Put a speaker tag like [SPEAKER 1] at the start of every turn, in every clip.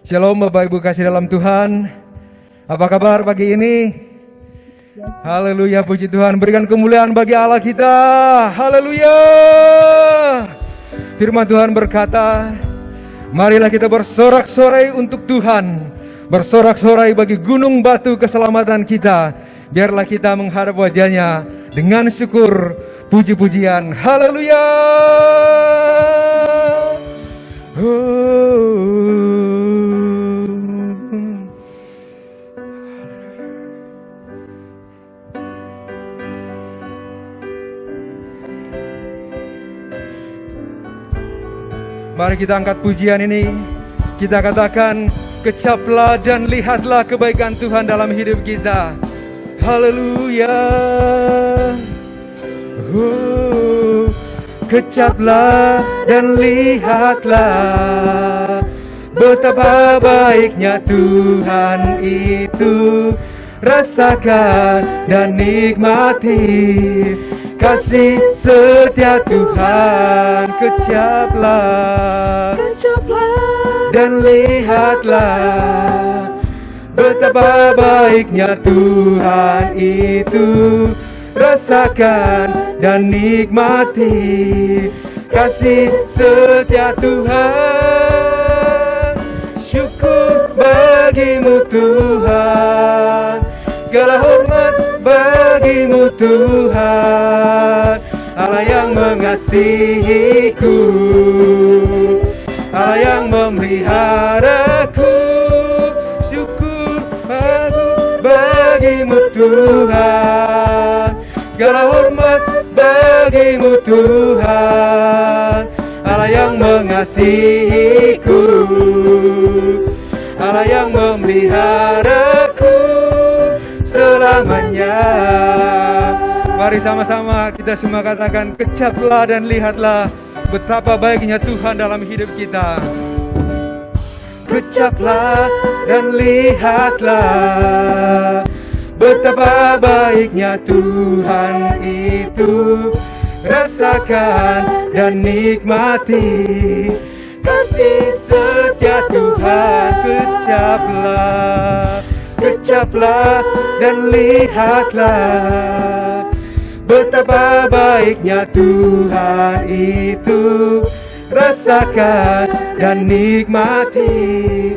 [SPEAKER 1] Shalom Bapak Ibu kasih dalam Tuhan. Apa kabar pagi ini? Haleluya, puji Tuhan. Berikan kemuliaan bagi Allah kita. Haleluya. Firman Tuhan berkata, marilah kita bersorak-sorai untuk Tuhan, bersorak-sorai bagi gunung batu keselamatan kita. Biarlah kita menghadap wajahnya dengan syukur, puji-pujian. Haleluya. Mari kita angkat pujian ini. Kita katakan, kecaplah dan lihatlah kebaikan Tuhan dalam hidup kita. Haleluya. Kecaplah dan lihatlah betapa baiknya Tuhan itu. Rasakan dan nikmati kasih setia Tuhan. Kecaplah dan lihatlah betapa baiknya Tuhan itu. Rasakan dan nikmati kasih setia Tuhan. Syukur bagimu Tuhan, segala hormat bagimu Tuhan. Allah yang mengasihiku, Allah yang memeliharaku. Syukur bagimu Tuhan, segala hormat bagimu Tuhan. Allah yang mengasihiku, Allah yang memeliharaku selamanya. Mari sama-sama kita semua katakan, kecaplah dan lihatlah betapa baiknya Tuhan dalam hidup kita. Kecaplah dan lihatlah betapa baiknya Tuhan itu. Rasakan dan nikmati kasih setia Tuhan. Kecaplah, kecaplah dan lihatlah betapa baiknya Tuhan itu. Rasakan dan nikmati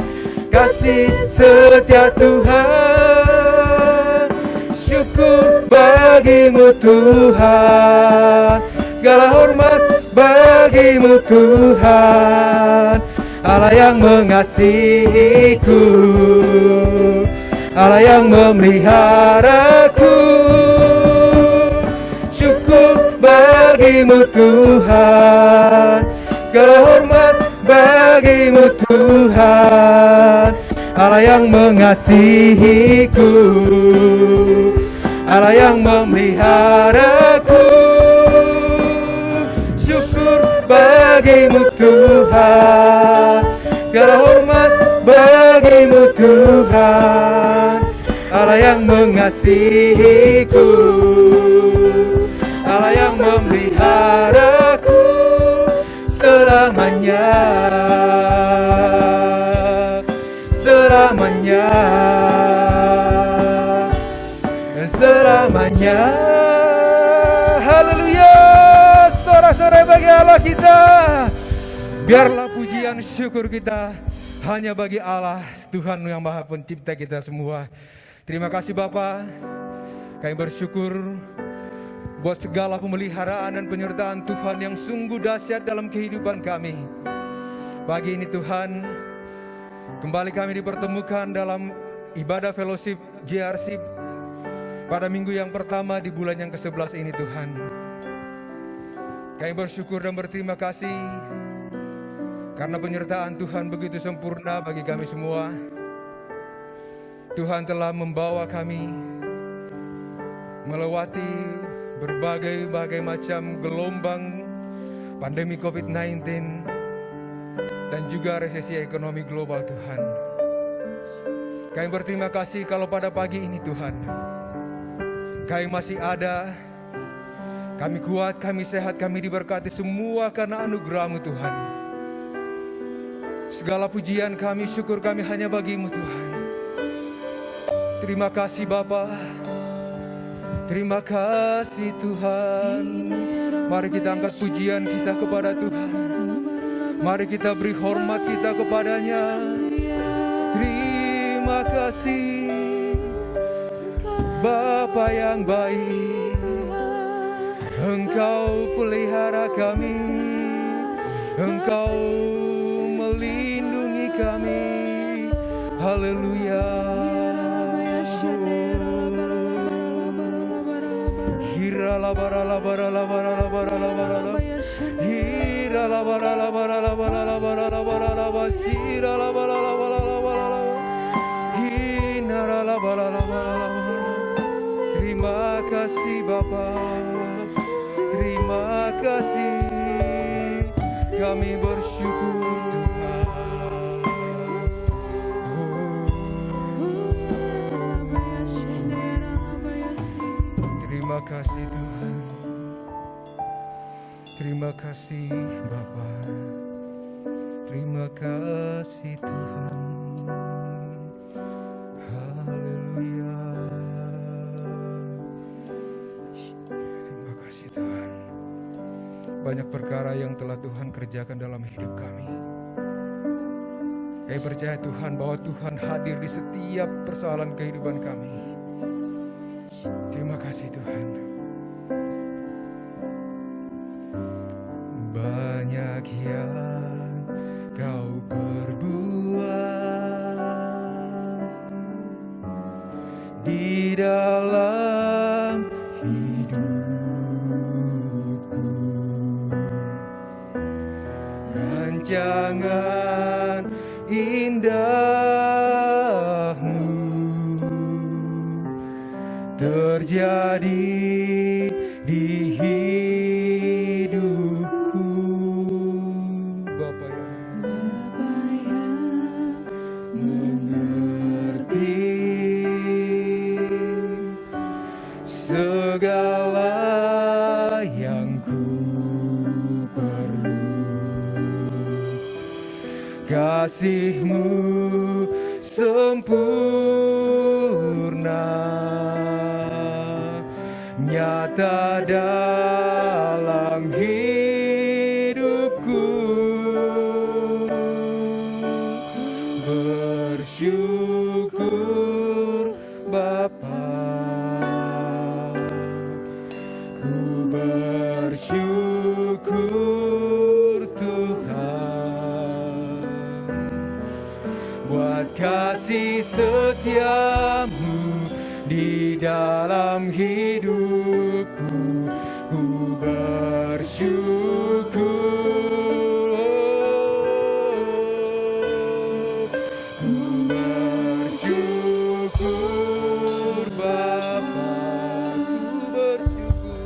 [SPEAKER 1] kasih setia Tuhan. Syukur bagimu Tuhan, segala hormat bagimu Tuhan. Allah yang mengasihiku, Allah yang memeliharaku. Syukur bagimu Tuhan, segala hormat bagimu Tuhan. Allah yang mengasihiku, Allah yang memeliharaku. Syukur bagimu Tuhan, segala hormat bagimu Tuhan. Allah yang mengasihiku, Allah yang memeliharaku selamanya. Selamanya, selamanya. Haleluya. Sorak-sorai bagi Allah kita. Biarlah pujian syukur kita hanya bagi Allah, Tuhan yang Maha Pencipta kita semua. Terima kasih Bapa. Kami bersyukur buat segala pemeliharaan dan penyertaan Tuhan yang sungguh dahsyat dalam kehidupan kami. Pagi ini Tuhan, kembali kami dipertemukan dalam ibadah fellowship JRC pada minggu yang pertama di bulan yang ke-11 ini Tuhan. Kami bersyukur dan berterima kasih karena penyertaan Tuhan begitu sempurna bagi kami semua. Tuhan telah membawa kami melewati berbagai macam gelombang pandemi COVID-19 dan juga resesi ekonomi global Tuhan. Kami berterima kasih kalau pada pagi ini Tuhan, kami masih ada, kami kuat, kami sehat, kami diberkati semua karena anugerah-Mu Tuhan. Segala pujian kami, syukur kami hanya bagi-Mu Tuhan. Terima kasih Bapa. Terima kasih Tuhan. Mari kita angkat pujian kita kepada Tuhan. Mari kita beri hormat kita kepadanya. Terima kasih Bapa yang baik. Engkau pelihara kami, Engkau melindungi kami. Haleluya. Hira la bara la bara la bara la bara la bara la. Hira la bara la bara la bara la bara la bara la basira la bara la bara la bara la. Hinara la bara la bara la. Terima kasih Bapa. Terima kasih. Kami bersyukur Tuhan. Terima kasih Tuhan. Terima kasih Bapa. Terima kasih Tuhan. Haleluya. Terima kasih Tuhan. Banyak perkara yang telah Tuhan kerjakan dalam hidup kami. Kami percaya Tuhan bahwa Tuhan hadir di setiap persoalan kehidupan kami. Terima kasih Tuhan. Banyak yang Kau perbuat di dalam hidupku. Rancangan indahmu terjadi di hidupku. Bapa yang mengerti segala yang ku perlu. Kasih-Mu sempurna, nyata dalam hidupku. Bersyukur Bapa, ku bersyukur Tuhan, buat kasih setia-Mu di dalam hidupku. Ku bersyukur, ku bersyukur Bapa, ku bersyukur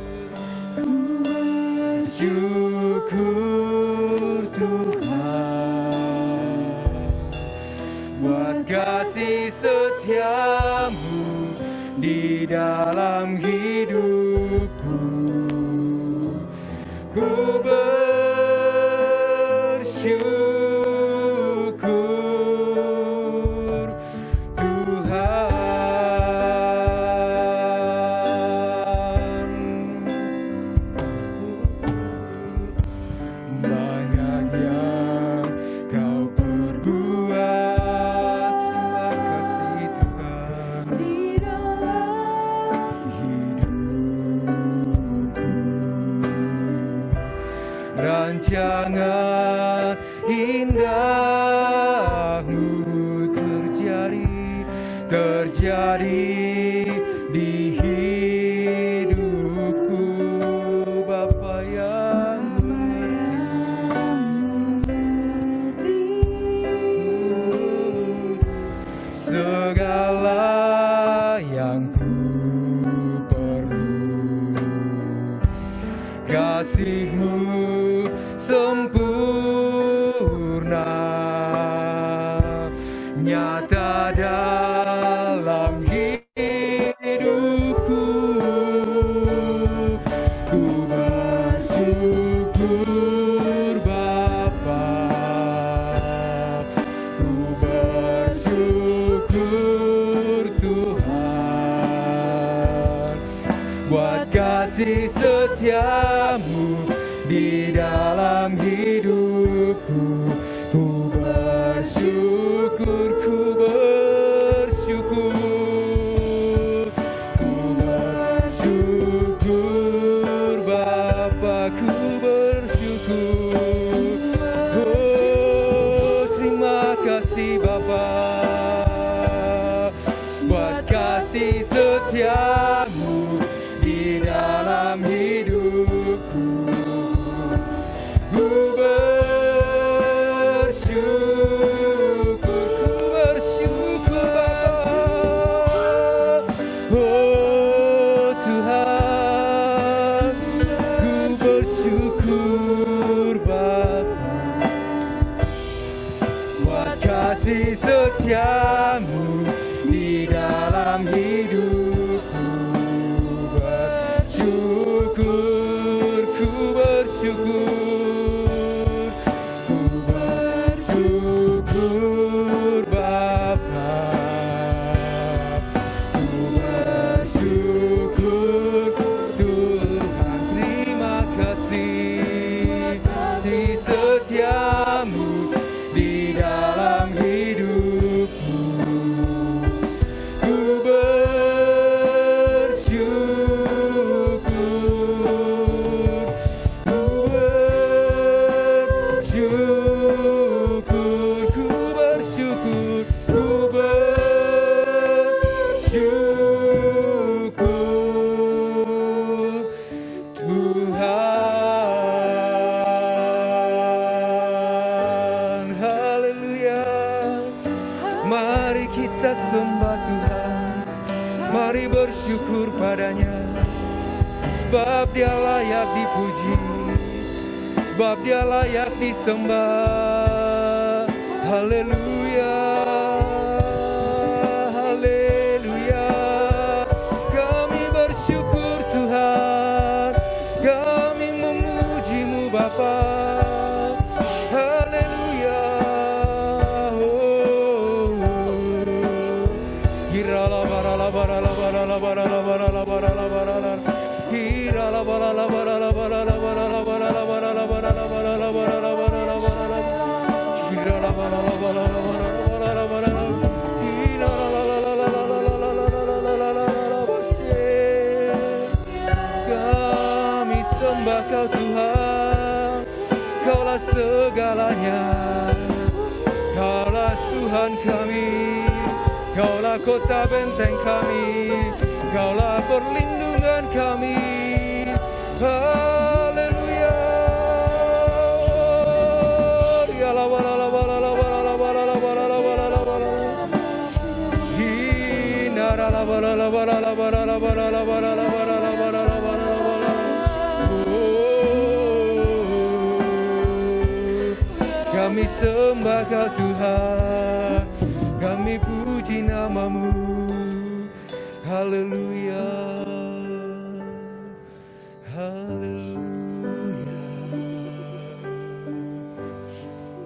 [SPEAKER 1] Tuhan, buat kasih setia-Mu di dalam hidupku. Ku bersyukur Tuhan. Banyak yang Kau perbuat. Terima kasih Tuhan. Rancangan indahmu terjadi di hidupku. Bapa yang mengerti segala yang ku perlu. Kasih-Mu sempurna, nyata dalam hidupku. Ku bersyukur Bapa, kasih setiamu di dalam hidupku. Ku bersyukur, ku bersyukur, ku bersyukur Bapa, ku bersyukur. Oh, terima kasih Bapa buat kasih setiamu di dalam hidupku. Ku bersyukur Bapa. Oh Tuhan, ku bersyukur Bapa buat kasih setiamu di dalam hidupku. Bersyukur, ku bersyukur, ku bersyukur Bapa. Ku bersyukur Tuhan, terima kasih di setiamu di dalam hidupku. Ku bersyukur, ku bersyukur, ku bersyukur, ku bersyukur Tuhan. Haleluya. Mari kita sembah Tuhan, mari bersyukur padanya, sebab Dia layak dipuji, sebab Dia layak disembah. Haleluya, haleluya. Kami bersyukur Tuhan, kami memuji-Mu Bapa. Haleluya. Kami sembah Kau Tuhan, Kaulah segalanya, Kaulah Tuhan kami, Kaulah kota benteng kami, Kaulah perlindungan kami. Haleluya. Kami sembah Kau Tuhan, kami puji nama-Mu. Haleluya, haleluya.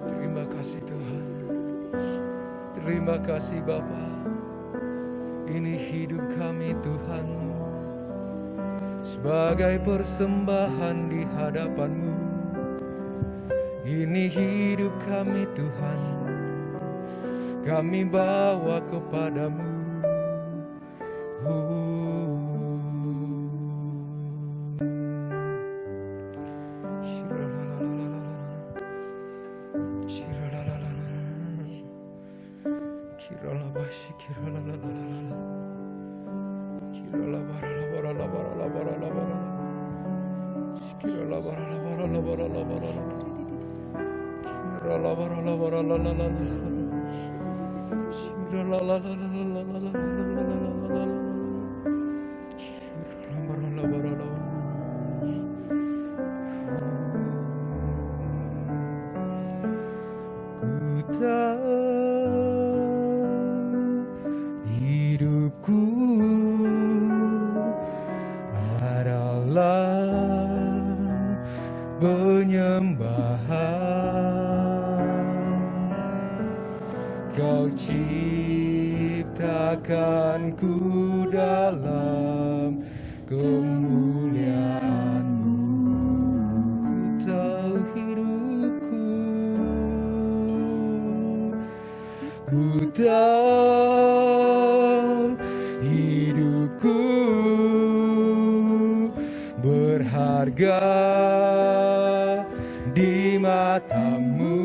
[SPEAKER 1] Terima kasih Tuhan, terima kasih Bapa. Ini hidup kami Tuhan, sebagai persembahan di hadapan-Mu. Ini hidup kami Tuhan, kami bawa kepada-Mu. Hidupku adalah penyembahan. Kau ciptakanku dalam kemuliaan-Mu. Ku tahu hidupku, ku tahu hidupku berharga di mata-Mu.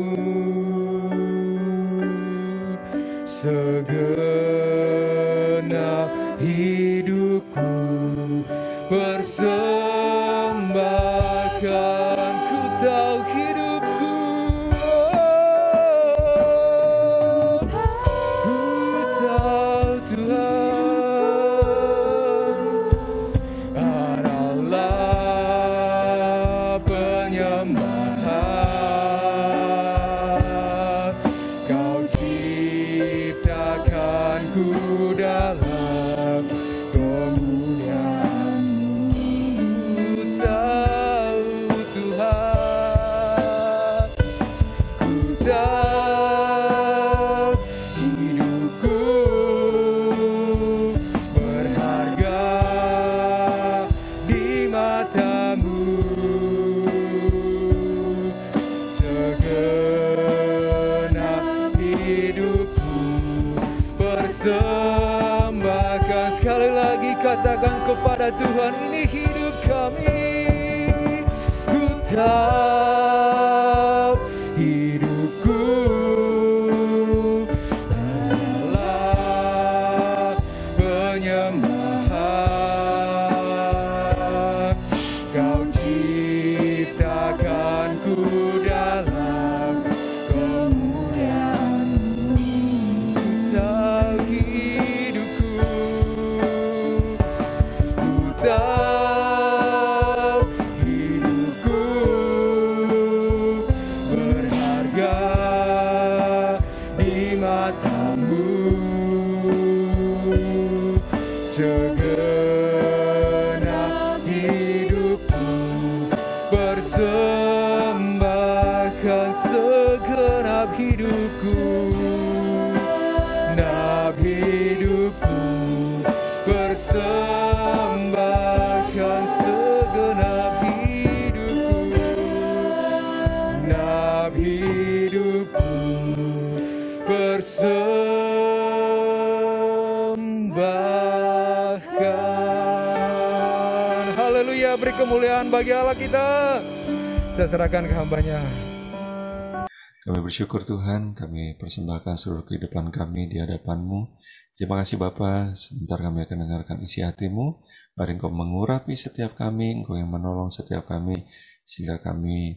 [SPEAKER 1] Segenap hidupku persembahkan. Ku tahu hidupku, ku tahu Tuhan adalah penyembahan. Kau ciptakanku dalam kemuliaan-Mu. Ku tahu Tuhan, ku tahu hidupku berharga di mata-Mu. Segenap hidupku persembahkan. Sekali lagi katakan kepada Tuhan, ini hidup kami. Ku tahu hidupku adalah penyembahan. Kau ciptakanku dalam kemuliaan-Mu. Ku tahu hidupku, ku tahu hidupku berharga di mata-Mu. Segenap hidupku persembahkan. Segenap hidupku, genap hidupku persembahkan. Segenap hidupku, genap hidupku persembahkan. Haleluya, beri kemuliaan bagi Allah kita. Saya serahkan ke hamba-Nya.
[SPEAKER 2] Kami bersyukur Tuhan, kami persembahkan seluruh kehidupan kami di hadapan-Mu. Terima kasih Bapa, sebentar kami akan dengarkan isi hati-Mu. Mari Engkau mengurapi setiap kami, Engkau yang menolong setiap kami, sehingga kami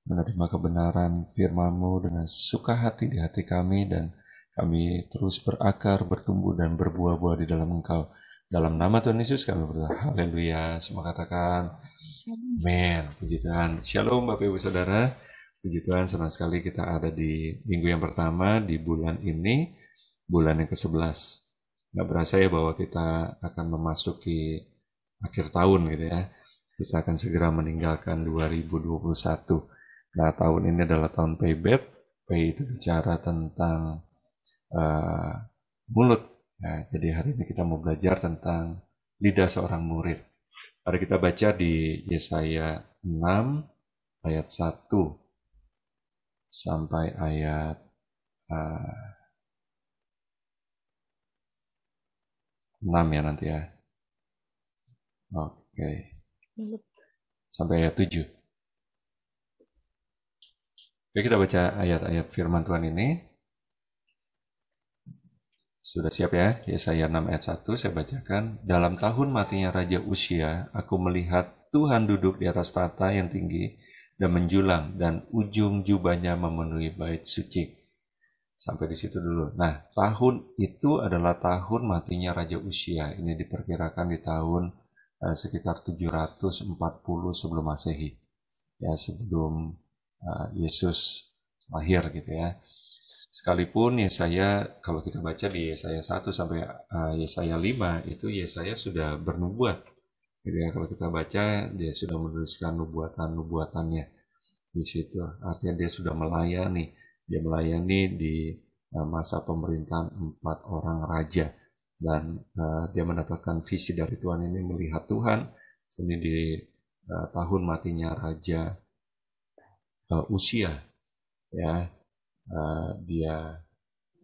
[SPEAKER 2] menerima kebenaran firman-Mu dengan suka hati di hati kami, dan kami terus berakar, bertumbuh, dan berbuah-buah di dalam Engkau. Dalam nama Tuhan Yesus kami berdoa. Haleluya. Semua katakan amin. Puji Tuhan. Shalom Bapak Ibu Saudara. Puji Tuhan, senang sekali kita ada di minggu yang pertama di bulan ini, bulan yang ke-11. Nggak berasa ya bahwa kita akan memasuki akhir tahun gitu ya. Kita akan segera meninggalkan 2021. Nah, tahun ini adalah tahun Payback. Pay itu bicara tentang mulut. Nah, jadi hari ini kita mau belajar tentang lidah seorang murid. Mari kita baca di Yesaya 6 ayat 1 sampai ayat 6 ya nanti ya. Oke. Sampai ayat 7. Oke, kita baca ayat-ayat firman Tuhan ini. Sudah siap ya? Yesaya 6 ayat 1 saya bacakan. Dalam tahun matinya Raja Uzia, aku melihat Tuhan duduk di atas tahta yang tinggi dan menjulang, dan ujung jubahnya memenuhi bait suci. Sampai di situ dulu. Nah, tahun itu adalah tahun matinya Raja Uzia. Ini diperkirakan di tahun sekitar 740 sebelum Masehi. Ya, sebelum Yesus lahir gitu ya. Sekalipun Yesaya, kalau kita baca di Yesaya 1 sampai Yesaya 5, itu Yesaya sudah bernubuat. Gitu ya, kalau kita baca, dia sudah menuliskan nubuatan-nubuatannya di situ. Artinya dia sudah melayani. Dia melayani di masa pemerintahan 4 orang raja. Dan dia mendapatkan visi dari Tuhan ini, melihat Tuhan Ini di tahun matinya Raja Usia, ya, dia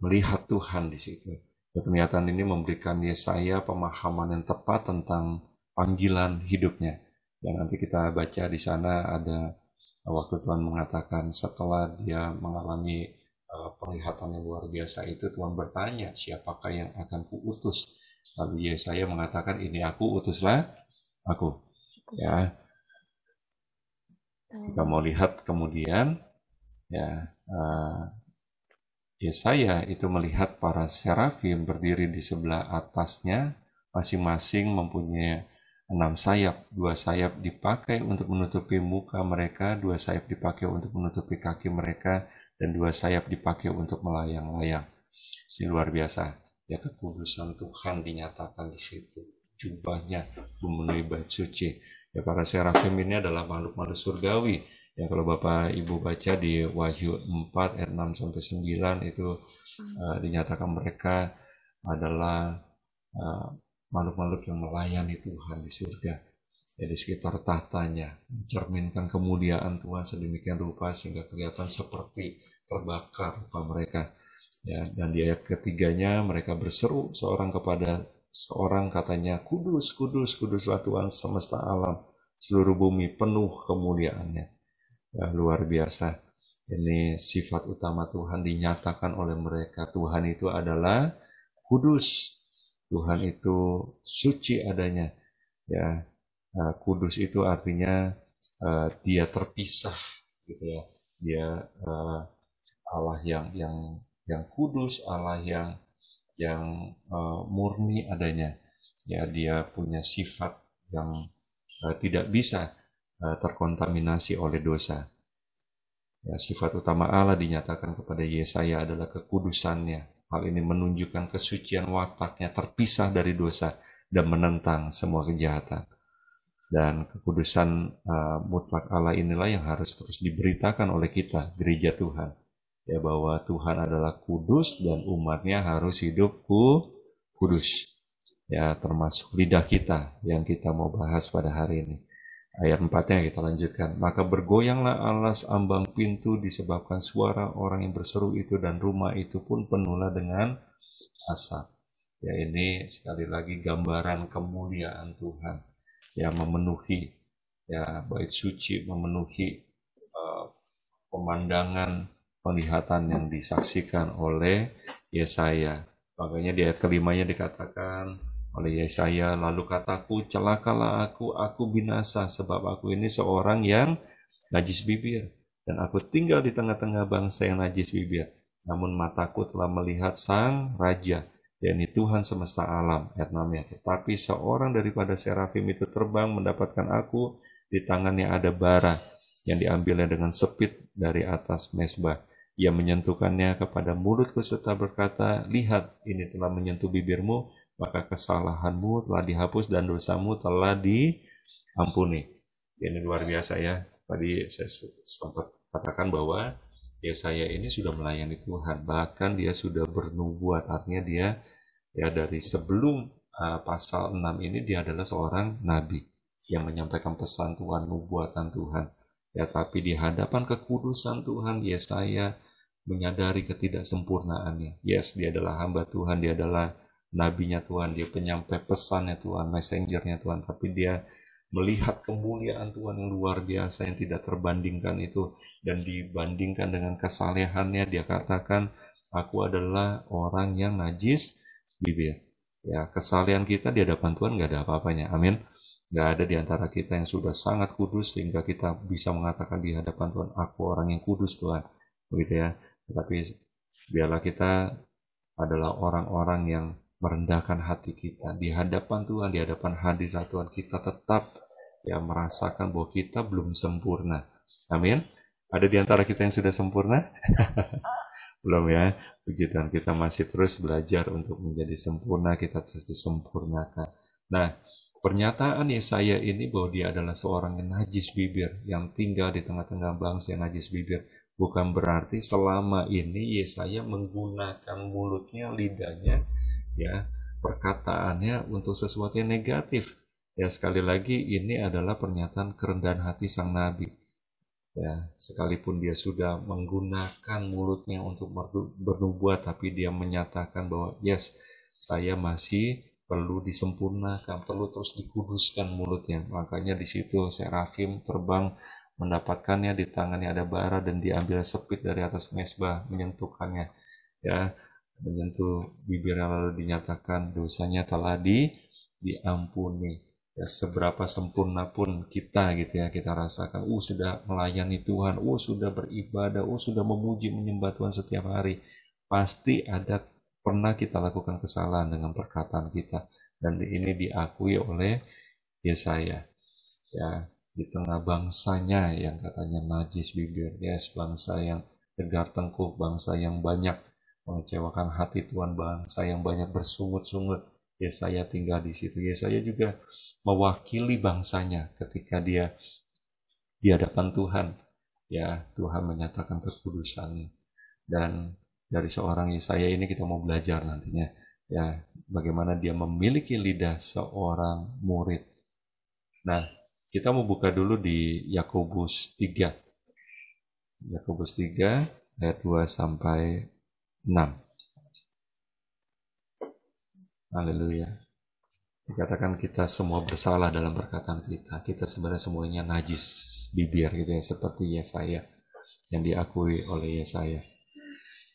[SPEAKER 2] melihat Tuhan di situ. Penglihatan ini memberikan Yesaya pemahaman yang tepat tentang panggilan hidupnya. Dan nanti kita baca di sana ada waktu Tuhan mengatakan setelah dia mengalami penglihatan yang luar biasa itu, Tuhan bertanya, siapakah yang akan kuutus? Lalu Yesaya mengatakan, ini aku, utuslah aku. Ya, kita mau lihat kemudian, ya, Yesaya itu melihat para serafim berdiri di sebelah atasnya, masing-masing mempunyai 6 sayap. 2 sayap dipakai untuk menutupi muka mereka, 2 sayap dipakai untuk menutupi kaki mereka, dan 2 sayap dipakai untuk melayang-layang. Ini luar biasa. Ya, kekudusan Tuhan dinyatakan di situ. Jubahnya memenuhi bait suci. Ya, para serafim ini adalah makhluk-makhluk surgawi. Ya, kalau Bapak Ibu baca di Wahyu 4 ayat 6 sampai 9 itu dinyatakan mereka adalah makhluk-makhluk yang melayani Tuhan di surga. Ya, di sekitar tahtanya, mencerminkan kemuliaan Tuhan sedemikian rupa sehingga kelihatan seperti terbakar rupa mereka. Ya, dan di ayat ketiganya mereka berseru seorang kepada seorang, katanya, kudus, kudus, kuduslah Tuhan semesta alam, seluruh bumi penuh kemuliaannya. Ya, luar biasa. Ini sifat utama Tuhan dinyatakan oleh mereka. Tuhan itu adalah kudus. Tuhan itu suci adanya. Ya, kudus itu artinya dia terpisah, gitu ya. Dia Allah yang kudus, Allah yang murni adanya. Ya, dia punya sifat yang tidak bisa terkontaminasi oleh dosa. Ya, sifat utama Allah dinyatakan kepada Yesaya adalah kekudusannya. Hal ini menunjukkan kesucian wataknya terpisah dari dosa dan menentang semua kejahatan. Dan kekudusan mutlak Allah inilah yang harus terus diberitakan oleh kita, gereja Tuhan. Ya, bahwa Tuhan adalah kudus dan umatnya harus hidup kudus. Ya, termasuk lidah kita yang kita mau bahas pada hari ini. Ayat 4-nya kita lanjutkan. Maka bergoyanglah alas ambang pintu disebabkan suara orang yang berseru itu, dan rumah itu pun penuhlah dengan asap. Ya, ini sekali lagi gambaran kemuliaan Tuhan yang memenuhi, ya, bait suci, memenuhi pemandangan penglihatan yang disaksikan oleh Yesaya. Makanya di ayat kelimanya dikatakan oleh Yesaya, lalu kataku, celakalah aku binasa, sebab aku ini seorang yang najis bibir, dan aku tinggal di tengah-tengah bangsa yang najis bibir. Namun mataku telah melihat Sang Raja, yakni Tuhan semesta alam. Ayat 6-nya, tetapi seorang daripada serafim itu terbang mendapatkan aku, di tangannya ada bara yang diambilnya dengan sepit dari atas mezbah. Ia menyentuhkannya kepada mulutku serta berkata, lihat, ini telah menyentuh bibirmu, maka kesalahanmu telah dihapus dan dosamu telah diampuni. Ini luar biasa ya. Tadi saya sempat katakan bahwa Yesaya ini sudah melayani Tuhan, bahkan dia sudah bernubuat. Artinya dia, ya, dari sebelum pasal 6 ini dia adalah seorang nabi yang menyampaikan pesan Tuhan, nubuatan Tuhan. Ya, tapi di hadapan kekudusan Tuhan, Yesaya menyadari ketidaksempurnaannya. Yes, dia adalah hamba Tuhan, dia adalah nabinya Tuhan, dia penyampai pesannya Tuhan, messengernya Tuhan, tapi dia melihat kemuliaan Tuhan yang luar biasa yang tidak terbandingkan itu, dan dibandingkan dengan kesalehannya, dia katakan, aku adalah orang yang najis bibir. Ya, kesalehan kita di hadapan Tuhan gak ada apa-apanya, amin. Gak ada di antara kita yang sudah sangat kudus sehingga kita bisa mengatakan di hadapan Tuhan, aku orang yang kudus Tuhan, begitu ya. Tetapi biarlah kita adalah orang-orang yang merendahkan hati kita di hadapan Tuhan, di hadapan hadirat Tuhan. Kita tetap, ya, merasakan bahwa kita belum sempurna. Amin. Ada di antara kita yang sudah sempurna? Belum ya. Puji Tuhan, kita masih terus belajar untuk menjadi sempurna, kita terus disempurnakan. Nah, pernyataan Yesaya ini bahwa dia adalah seorang yang najis bibir, yang tinggal di tengah-tengah bangsa yang najis bibir, bukan berarti selama ini Yesaya menggunakan mulutnya, lidahnya, ya, perkataannya untuk sesuatu yang negatif. Ya, sekali lagi ini adalah pernyataan kerendahan hati sang nabi. Ya, sekalipun dia sudah menggunakan mulutnya untuk bernubuat, tapi dia menyatakan bahwa yes, saya masih perlu disempurnakan, perlu terus dikuduskan mulutnya. Makanya di situ serafim terbang mendapatkannya, di tangannya ada bara dan diambil sepit dari atas mezbah, menyentuhkannya. Ya, menyentuh bibirnya lalu dinyatakan dosanya telah diampuni. Ya, seberapa sempurna pun kita gitu ya, kita rasakan sudah melayani Tuhan, sudah beribadah, sudah memuji menyembah Tuhan setiap hari, pasti ada pernah kita lakukan kesalahan dengan perkataan kita, dan ini diakui oleh Yesaya. Ya, di tengah bangsanya yang katanya najis bibir, ya, bangsa yang tegar tengkuk, bangsa yang banyak mengecewakan hati Tuhan, bangsa yang banyak bersungut-sungut, Yesaya tinggal di situ. Yesaya juga mewakili bangsanya ketika dia di hadapan Tuhan. Ya, Tuhan menyatakan kekudusannya. Dan dari seorang Yesaya ini kita mau belajar nantinya. Ya, bagaimana dia memiliki lidah seorang murid. Nah, kita mau buka dulu di Yakobus 3. Yakobus 3 ayat 2 sampai 6. Haleluya. Dikatakan kita semua bersalah dalam perkataan kita. Kita sebenarnya semuanya najis bibir gitu ya, seperti Yesaya yang diakui oleh Yesaya.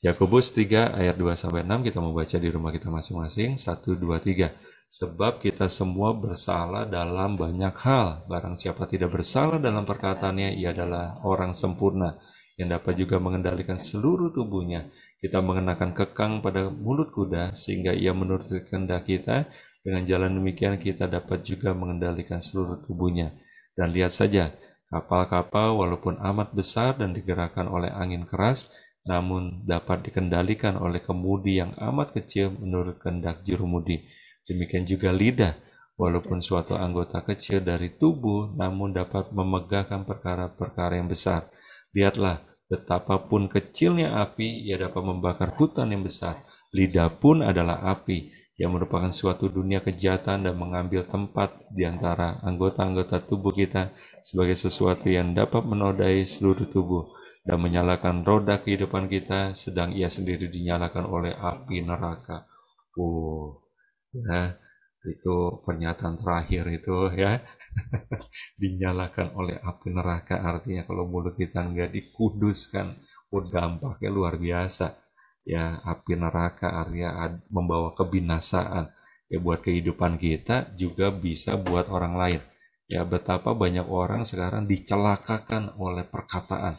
[SPEAKER 2] Yakobus 3 ayat 2 sampai 6 kita mau baca di rumah kita masing-masing. 1 2 3. Sebab kita semua bersalah dalam banyak hal. Barang siapa tidak bersalah dalam perkataannya, ia adalah orang sempurna yang dapat juga mengendalikan seluruh tubuhnya. Kita mengenakan kekang pada mulut kuda sehingga ia menuruti kehendak kita. Dengan jalan demikian kita dapat juga mengendalikan seluruh tubuhnya. Dan lihat saja, kapal-kapal walaupun amat besar dan digerakkan oleh angin keras, namun dapat dikendalikan oleh kemudi yang amat kecil menurut kehendak jurumudi. Demikian juga lidah, walaupun suatu anggota kecil dari tubuh, namun dapat memegahkan perkara-perkara yang besar. Lihatlah, betapapun kecilnya api, ia dapat membakar hutan yang besar. Lidah pun adalah api, yang merupakan suatu dunia kejahatan dan mengambil tempat di antara anggota-anggota tubuh kita sebagai sesuatu yang dapat menodai seluruh tubuh dan menyalakan roda kehidupan kita, sedang ia sendiri dinyalakan oleh api neraka. Ya, itu pernyataan terakhir itu ya. Dinyalakan oleh api neraka, artinya kalau mulut kita nggak dikuduskan, dampaknya luar biasa. Ya, api neraka artinya membawa kebinasaan. Ya, buat kehidupan kita juga bisa buat orang lain. Ya, betapa banyak orang sekarang dicelakakan oleh perkataan.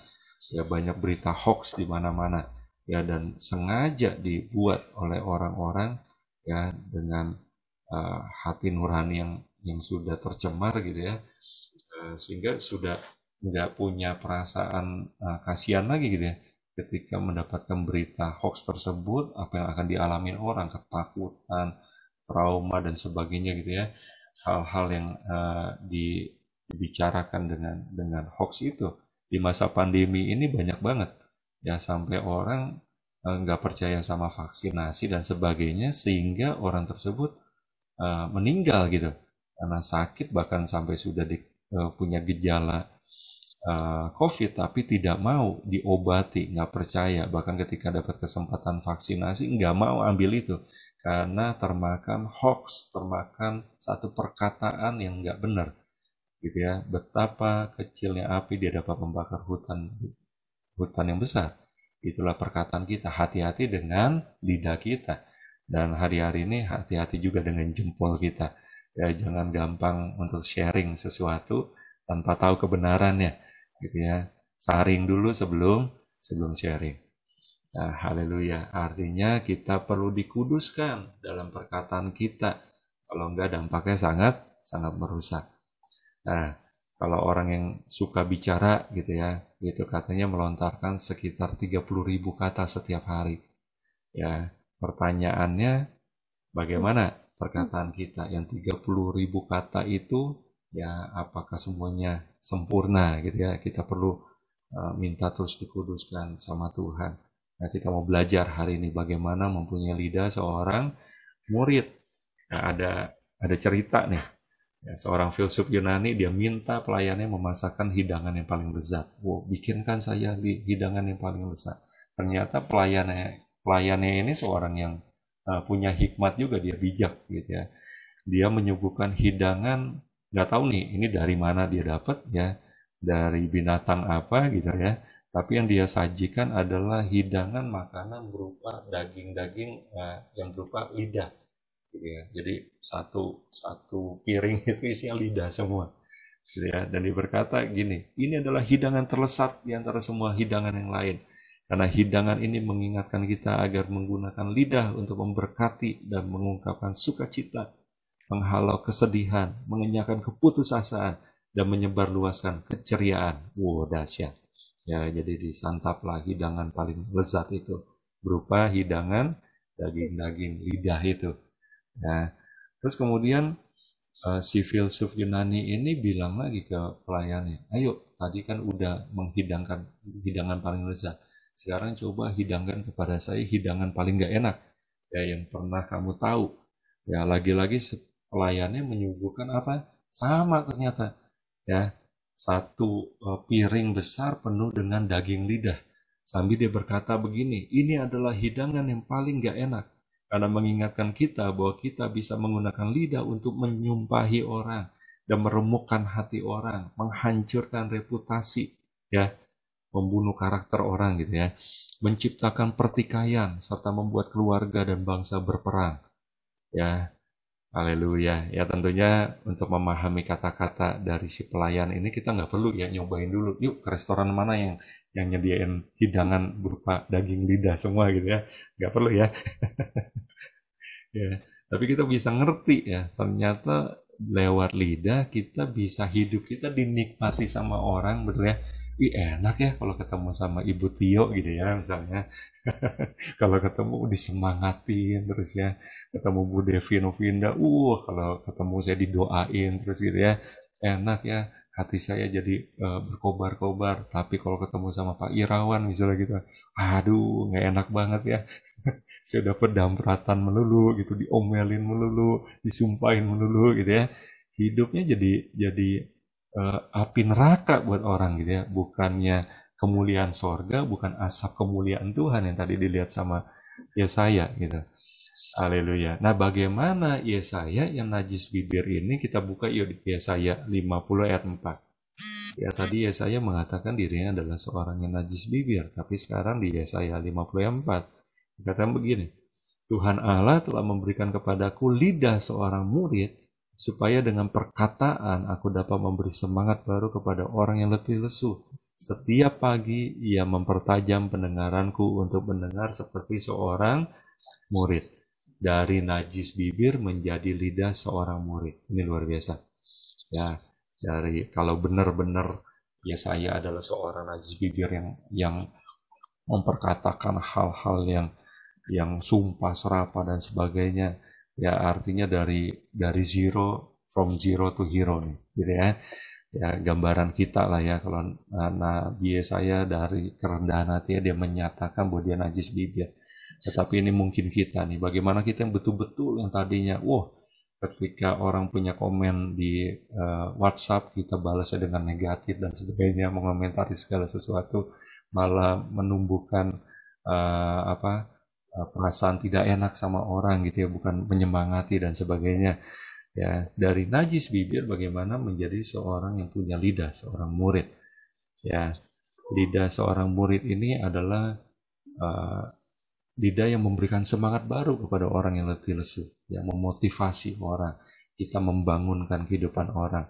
[SPEAKER 2] Ya, banyak berita hoax di mana-mana. Ya, dan sengaja dibuat oleh orang-orang ya dengan hati nurani yang sudah tercemar gitu ya, sehingga sudah nggak punya perasaan kasihan lagi gitu ya. Ketika mendapatkan berita hoax tersebut, apa yang akan dialami orang, ketakutan, trauma dan sebagainya gitu ya. Hal-hal yang dibicarakan dengan hoax itu di masa pandemi ini banyak banget ya, sampai orang nggak percaya sama vaksinasi dan sebagainya, sehingga orang tersebut meninggal gitu karena sakit, bahkan sampai sudah punya gejala COVID tapi tidak mau diobati, nggak percaya, bahkan ketika dapat kesempatan vaksinasi nggak mau ambil itu karena termakan hoax, termakan satu perkataan yang nggak benar gitu ya. Betapa kecilnya api, dia dapat membakar hutan yang besar. Itulah perkataan kita. Hati-hati dengan lidah kita, dan hari-hari ini hati-hati juga dengan jempol kita ya. Jangan gampang untuk sharing sesuatu tanpa tahu kebenarannya gitu ya. Saring dulu sebelum sharing. Nah, haleluya. Artinya kita perlu dikuduskan dalam perkataan kita. Kalau enggak dampaknya sangat merusak. Nah, kalau orang yang suka bicara gitu ya, itu katanya melontarkan sekitar 30.000 kata setiap hari. Ya, pertanyaannya bagaimana perkataan kita yang 30.000 kata itu ya, apakah semuanya sempurna gitu ya. Kita perlu minta terus dikuduskan sama Tuhan. Nah, kita mau belajar hari ini bagaimana mempunyai lidah seorang murid. Nah, ada cerita nih Ya, seorang filsuf Yunani dia minta pelayannya memasakkan hidangan yang paling lezat. Wow, bikinkan saya hidangan yang paling lezat. Ternyata pelayannya ini seorang yang punya hikmat juga, dia bijak gitu ya. Dia menyuguhkan hidangan, nggak tahu nih ini dari mana dia dapat ya, dari binatang apa gitu ya. Tapi yang dia sajikan adalah hidangan makanan berupa daging-daging yang berupa lidah. Gitu ya. Jadi satu piring itu isinya lidah semua. Gitu ya. Dan dia berkata gini, ini adalah hidangan terlesat di antara semua hidangan yang lain. Karena hidangan ini mengingatkan kita agar menggunakan lidah untuk memberkati dan mengungkapkan sukacita, menghalau kesedihan, mengenyahkan keputusasaan, dan menyebarluaskan keceriaan. Wow, dahsyat. Ya, jadi disantaplah hidangan paling lezat itu berupa hidangan daging-daging lidah itu. Nah, terus kemudian si filsuf Yunani ini bilang lagi ke pelayannya, ayo, tadi kan udah menghidangkan hidangan paling lezat. Sekarang coba hidangkan kepada saya hidangan paling gak enak, ya yang pernah kamu tahu. Ya lagi-lagi pelayannya menyuguhkan apa? Sama ternyata, ya satu piring besar penuh dengan daging lidah. Sambil dia berkata begini, ini adalah hidangan yang paling gak enak. Karena mengingatkan kita bahwa kita bisa menggunakan lidah untuk menyumpahi orang dan meremukkan hati orang, menghancurkan reputasi, ya, membunuh karakter orang gitu ya, menciptakan pertikaian serta membuat keluarga dan bangsa berperang. Ya, haleluya. Ya tentunya untuk memahami kata-kata dari si pelayan ini kita nggak perlu ya nyobain dulu. Yuk ke restoran mana yang nyediain hidangan berupa daging lidah semua gitu ya. Nggak perlu ya. Ya, tapi kita bisa ngerti ya, ternyata lewat lidah kita bisa hidup kita dinikmati sama orang, betul ya. Ih enak ya kalau ketemu sama Ibu Tio gitu ya misalnya. Kalau ketemu disemangatin terus ya. Ketemu Bu Devi Novinda, kalau ketemu saya didoain terus gitu ya. Enak ya, hati saya jadi berkobar-kobar. Tapi kalau ketemu sama Pak Irawan misalnya gitu, aduh nggak enak banget ya. Saya udah pedampratan melulu gitu, diomelin melulu, disumpahin melulu gitu ya. Hidupnya jadi api neraka buat orang gitu ya. Bukannya kemuliaan sorga, bukan asap kemuliaan Tuhan yang tadi dilihat sama Yesaya gitu. Haleluya. Nah, bagaimana Yesaya yang najis bibir ini, kita buka yuk di Yesaya 50 ayat 4. Ya, tadi Yesaya mengatakan dirinya adalah seorang yang najis bibir, tapi sekarang di Yesaya 50 ayat 4 dikatakan begini, Tuhan Allah telah memberikan kepadaku lidah seorang murid, supaya dengan perkataan aku dapat memberi semangat baru kepada orang yang letih lesu. Setiap pagi ia mempertajam pendengaranku untuk mendengar seperti seorang murid. Dari najis bibir menjadi lidah seorang murid. Ini luar biasa. Ya, dari kalau benar-benar ya saya adalah seorang najis bibir yang memperkatakan hal-hal yang sumpah serapah dan sebagainya, ya artinya dari zero, from zero to hero nih gitu ya. Ya gambaran kita lah ya, kalau Nabi Yesaya dari kerendahan hatinya dia menyatakan bahwa dia najis bibir. Tetapi ini mungkin kita nih, bagaimana kita yang betul-betul yang tadinya ketika orang punya komen di WhatsApp kita balasnya dengan negatif dan sebagainya, mengomentari segala sesuatu, malah menumbuhkan perasaan tidak enak sama orang gitu ya, bukan menyemangati dan sebagainya. Ya, dari najis bibir bagaimana menjadi seorang yang punya lidah, seorang murid. Ya, lidah seorang murid ini adalah lidah yang memberikan semangat baru kepada orang yang letih lesu, yang memotivasi orang, kita membangunkan kehidupan orang.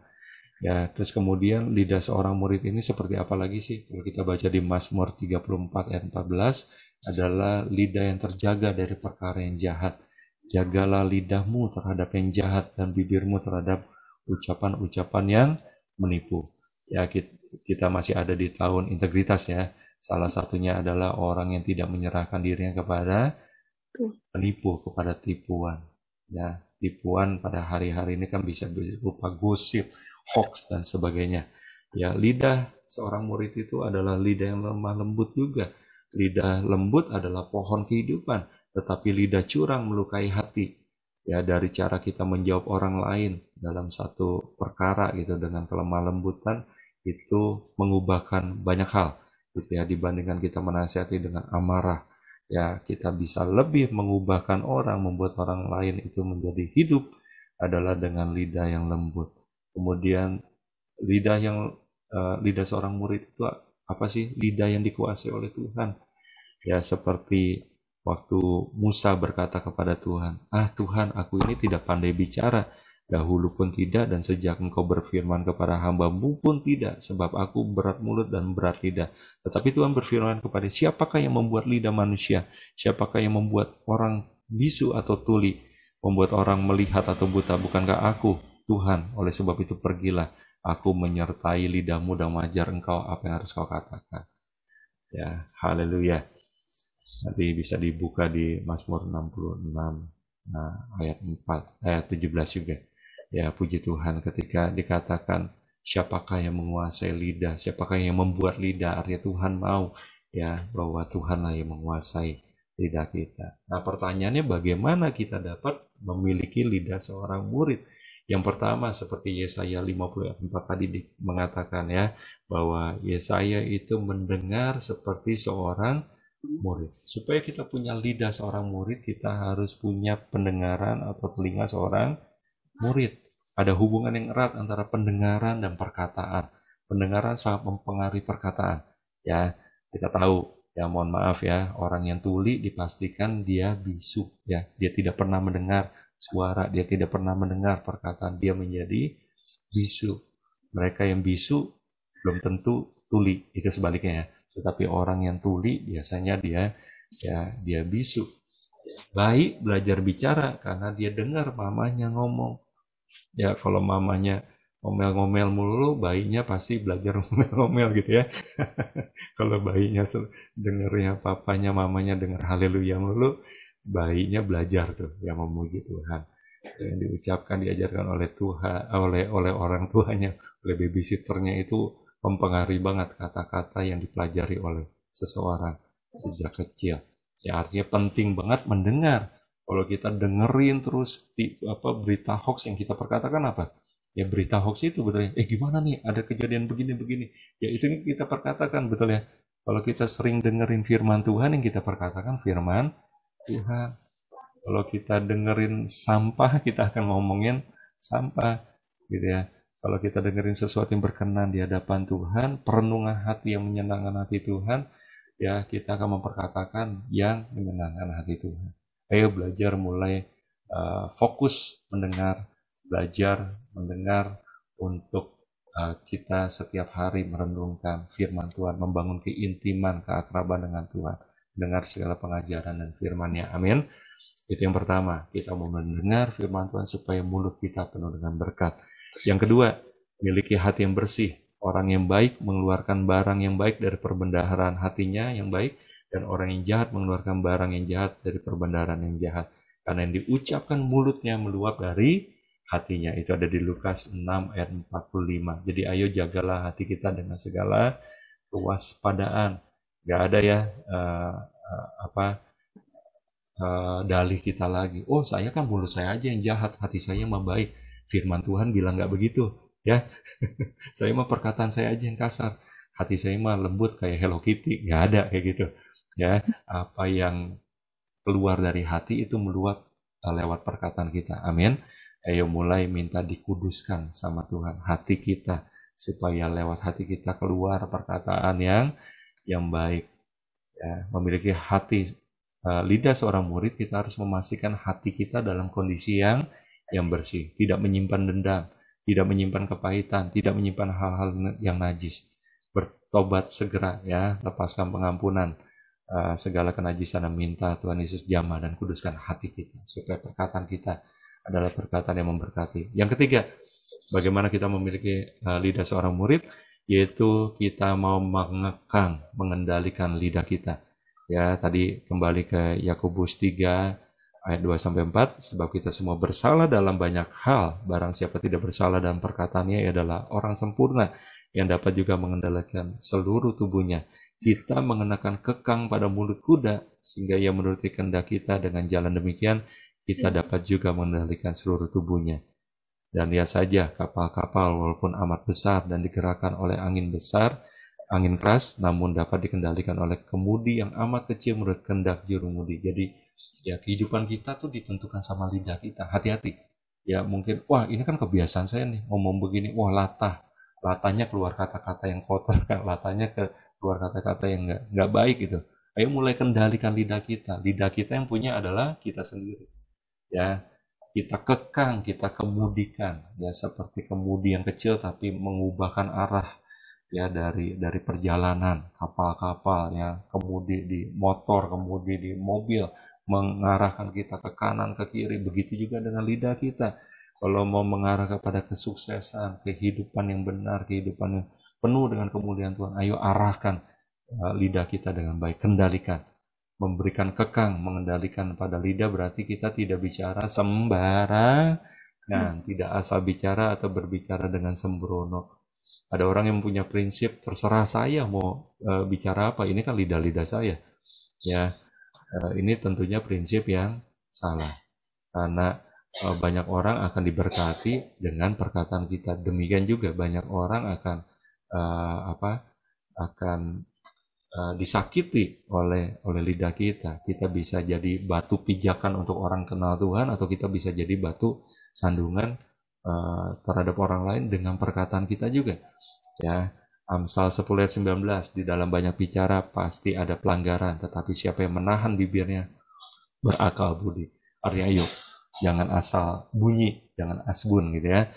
[SPEAKER 2] Ya, terus kemudian lidah seorang murid ini seperti apa lagi sih? Kalau kita baca di Mazmur 34 ayat 14, adalah lidah yang terjaga dari perkara yang jahat. Jagalah lidahmu terhadap yang jahat dan bibirmu terhadap ucapan-ucapan yang menipu. Ya, kita masih ada di tahun integritas ya. Salah satunya adalah orang yang tidak menyerahkan dirinya kepada penipu, kepada tipuan. Ya, tipuan pada hari-hari ini kan bisa berupa gosip, hoax dan sebagainya. Ya, lidah seorang murid itu adalah lidah yang lemah lembut juga. Lidah lembut adalah pohon kehidupan, tetapi lidah curang melukai hati. Ya, dari cara kita menjawab orang lain, dalam satu perkara gitu dengan kelemah lembutan itu mengubahkan banyak hal gitu ya, dibandingkan kita menasihati dengan amarah. Ya, kita bisa lebih mengubahkan orang, membuat orang lain itu menjadi hidup adalah dengan lidah yang lembut. Kemudian lidah seorang murid itu apa sih? Lidah yang dikuasai oleh Tuhan. Ya, seperti waktu Musa berkata kepada Tuhan, Tuhan, aku ini tidak pandai bicara, dahulu pun tidak, dan sejak engkau berfirman kepada hamba-Mu pun tidak, sebab aku berat mulut dan berat lidah. Tetapi Tuhan berfirman kepada, siapakah yang membuat lidah manusia? Siapakah yang membuat orang bisu atau tuli? Membuat orang melihat atau buta? Bukankah aku, Tuhan? Oleh sebab itu pergilah, aku menyertai lidahmu dan mengajar engkau apa yang harus kau katakan. Ya, haleluya. Nanti bisa dibuka di Mazmur 66, ayat 17 juga. Ya, puji Tuhan ketika dikatakan siapakah yang menguasai lidah, siapakah yang membuat lidah, artinya Tuhan mau ya bahwa Tuhanlah yang menguasai lidah kita. Nah, pertanyaannya bagaimana kita dapat memiliki lidah seorang murid? Yang pertama seperti Yesaya 54 tadi mengatakan ya, bahwa Yesaya itu mendengar seperti seorang murid. Supaya kita punya lidah seorang murid, kita harus punya pendengaran atau telinga seorang murid. Ada hubungan yang erat antara pendengaran dan perkataan. Pendengaran sangat mempengaruhi perkataan. Ya, kita tahu, ya mohon maaf ya, orang yang tuli dipastikan dia bisu. Ya, dia tidak pernah mendengar suara, dia tidak pernah mendengar perkataan, dia menjadi bisu. Mereka yang bisu belum tentu tuli, itu sebaliknya ya. Tetapi orang yang tuli biasanya dia bisu. Baik belajar bicara karena dia dengar mamanya ngomong. Ya, kalau mamanya ngomel-ngomel mulu, bayinya pasti belajar ngomel-ngomel gitu ya. Kalau bayinya dengarnya papanya, mamanya dengar haleluya mulu, bayinya belajar tuh yang memuji Tuhan. Yang diucapkan, diajarkan oleh Tuhan, oleh orang tuanya, oleh babysitternya itu mempengaruhi banget kata-kata yang dipelajari oleh seseorang sejak kecil. Ya, artinya penting banget mendengar. Kalau kita dengerin terus berita hoax yang kita perkatakan apa? Ya berita hoax itu betul ya. Gimana nih? Ada kejadian begini-begini. Ya itu yang kita perkatakan betul ya. Kalau kita sering dengerin firman Tuhan, yang kita perkatakan firman Tuhan. Kalau kita dengerin sampah, kita akan ngomongin sampah, gitu ya. Kalau kita dengerin sesuatu yang berkenan di hadapan Tuhan, perenungan hati yang menyenangkan hati Tuhan, ya kita akan memperkatakan yang menyenangkan hati Tuhan. Ayo belajar mulai fokus mendengar, belajar mendengar untuk kita setiap hari merenungkan firman Tuhan, membangun keintiman, keakraban dengan Tuhan, dengar segala pengajaran dan firman-Nya. Amin. Itu yang pertama, kita mau mendengar firman Tuhan supaya mulut kita penuh dengan berkat. Yang kedua, miliki hati yang bersih. Orang yang baik mengeluarkan barang yang baik dari perbendaharaan hatinya yang baik, dan orang yang jahat mengeluarkan barang yang jahat dari perbendaharaan yang jahat. Karena yang diucapkan mulutnya meluap dari hatinya. Itu ada di Lukas 6 ayat 45. Jadi ayo jagalah hati kita dengan segala kewaspadaan. Gak ada ya dalih kita lagi. Oh, saya kan mulut saya aja yang jahat, hati saya mah baik. Firman Tuhan bilang gak begitu, ya. Saya mah perkataan saya aja yang kasar, hati saya mah lembut kayak Hello Kitty. Gak ada kayak gitu, ya. Apa yang keluar dari hati itu meluap lewat perkataan kita. Amin. Ayo mulai minta dikuduskan sama Tuhan hati kita, supaya lewat hati kita keluar perkataan yang baik. Ya, memiliki hati lidah seorang murid, kita harus memastikan hati kita dalam kondisi yang bersih, tidak menyimpan dendam, tidak menyimpan kepahitan, tidak menyimpan hal-hal yang najis. Bertobat segera ya, lepaskan pengampunan segala kenajisan, dan minta Tuhan Yesus jamah dan kuduskan hati kita supaya perkataan kita adalah perkataan yang memberkati. Yang ketiga, bagaimana kita memiliki lidah seorang murid, yaitu kita mau mengekang, mengendalikan lidah kita. Ya, tadi kembali ke Yakobus 3 ayat 2-4, sebab kita semua bersalah dalam banyak hal, barang siapa tidak bersalah dalam perkataannya adalah orang sempurna yang dapat juga mengendalikan seluruh tubuhnya. Kita mengenakan kekang pada mulut kuda sehingga ia menuruti kehendak kita. Dengan jalan demikian kita dapat juga mengendalikan seluruh tubuhnya. Dan lihat saja kapal-kapal walaupun amat besar dan digerakkan oleh angin besar, angin keras, namun dapat dikendalikan oleh kemudi yang amat kecil menurut kehendak jurumudi. Jadi ya kehidupan kita tuh ditentukan sama lidah kita. Hati-hati. Ya mungkin, wah ini kan kebiasaan saya nih ngomong begini, wah latahnya keluar kata-kata yang kotor, latahnya keluar kata-kata yang nggak baik gitu. Ayo mulai kendalikan lidah kita. Lidah kita yang punya adalah kita sendiri. Ya, kita kekang, kita kemudikan, ya seperti kemudi yang kecil tapi mengubahkan arah ya dari perjalanan kapal-kapal ya, kemudi di motor, kemudi di mobil, mengarahkan kita ke kanan ke kiri. Begitu juga dengan lidah kita. Kalau mau mengarah kepada kesuksesan, kehidupan yang benar, kehidupan yang penuh dengan kemuliaan Tuhan, ayo arahkan lidah kita dengan baik, kendalikan. Memberikan kekang, mengendalikan pada lidah berarti kita tidak bicara sembarangan, tidak asal bicara atau berbicara dengan sembrono. Ada orang yang punya prinsip terserah saya mau bicara apa, ini kan lidah-lidah saya. Ya, ini tentunya prinsip yang salah. Karena banyak orang akan diberkati dengan perkataan kita. Demikian juga banyak orang akan disakiti oleh lidah kita. Kita bisa jadi batu pijakan untuk orang kenal Tuhan, atau kita bisa jadi batu sandungan terhadap orang lain dengan perkataan kita juga. Ya, Amsal 10 ayat 19, di dalam banyak bicara pasti ada pelanggaran, tetapi siapa yang menahan bibirnya berakal budi. Artinya ayo, jangan asal bunyi, jangan asbun gitu ya.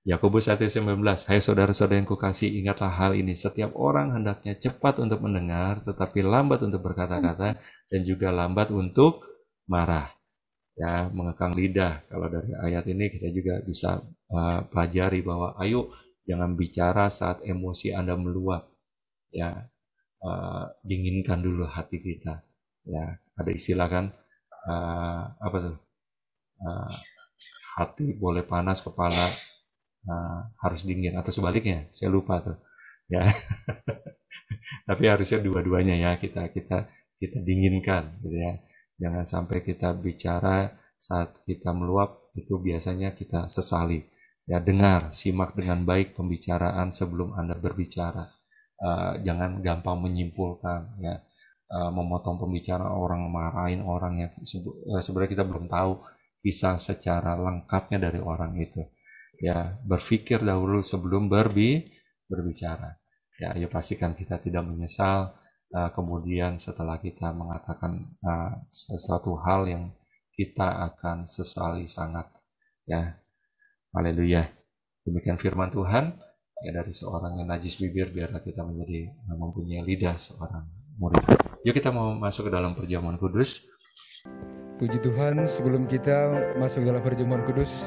[SPEAKER 2] Yakobus 1:19, hai saudara-saudara yang kukasihi, ingatlah hal ini. Setiap orang hendaknya cepat untuk mendengar, tetapi lambat untuk berkata-kata, dan juga lambat untuk marah. Ya, mengekang lidah. Kalau dari ayat ini kita juga bisa pelajari bahwa ayo jangan bicara saat emosi Anda meluap. Ya, dinginkan dulu hati kita. Ya, ada istilah kan, apa tuh? Hati boleh panas, kepala harus dingin, atau sebaliknya, saya lupa tuh ya. Tapi harusnya dua-duanya ya, kita dinginkan gitu ya. Jangan sampai kita bicara saat kita meluap, itu biasanya kita sesali ya. Dengar, simak dengan baik pembicaraan sebelum Anda berbicara. Jangan gampang menyimpulkan ya, memotong pembicaraan orang, marahin orang yang sebenarnya kita belum tahu kisah secara lengkapnya dari orang itu. Ya, berpikir dahulu sebelum berbicara. Ya, ayo pastikan kita tidak menyesal kemudian setelah kita mengatakan sesuatu hal yang kita akan sesali sangat. Ya, haleluya. Demikian firman Tuhan ya, dari seorang yang najis bibir, biarlah kita menjadi mempunyai lidah seorang murid. Yuk kita mau masuk ke dalam perjamuan kudus.
[SPEAKER 1] Puji Tuhan, sebelum kita masuk dalam perjamuan kudus,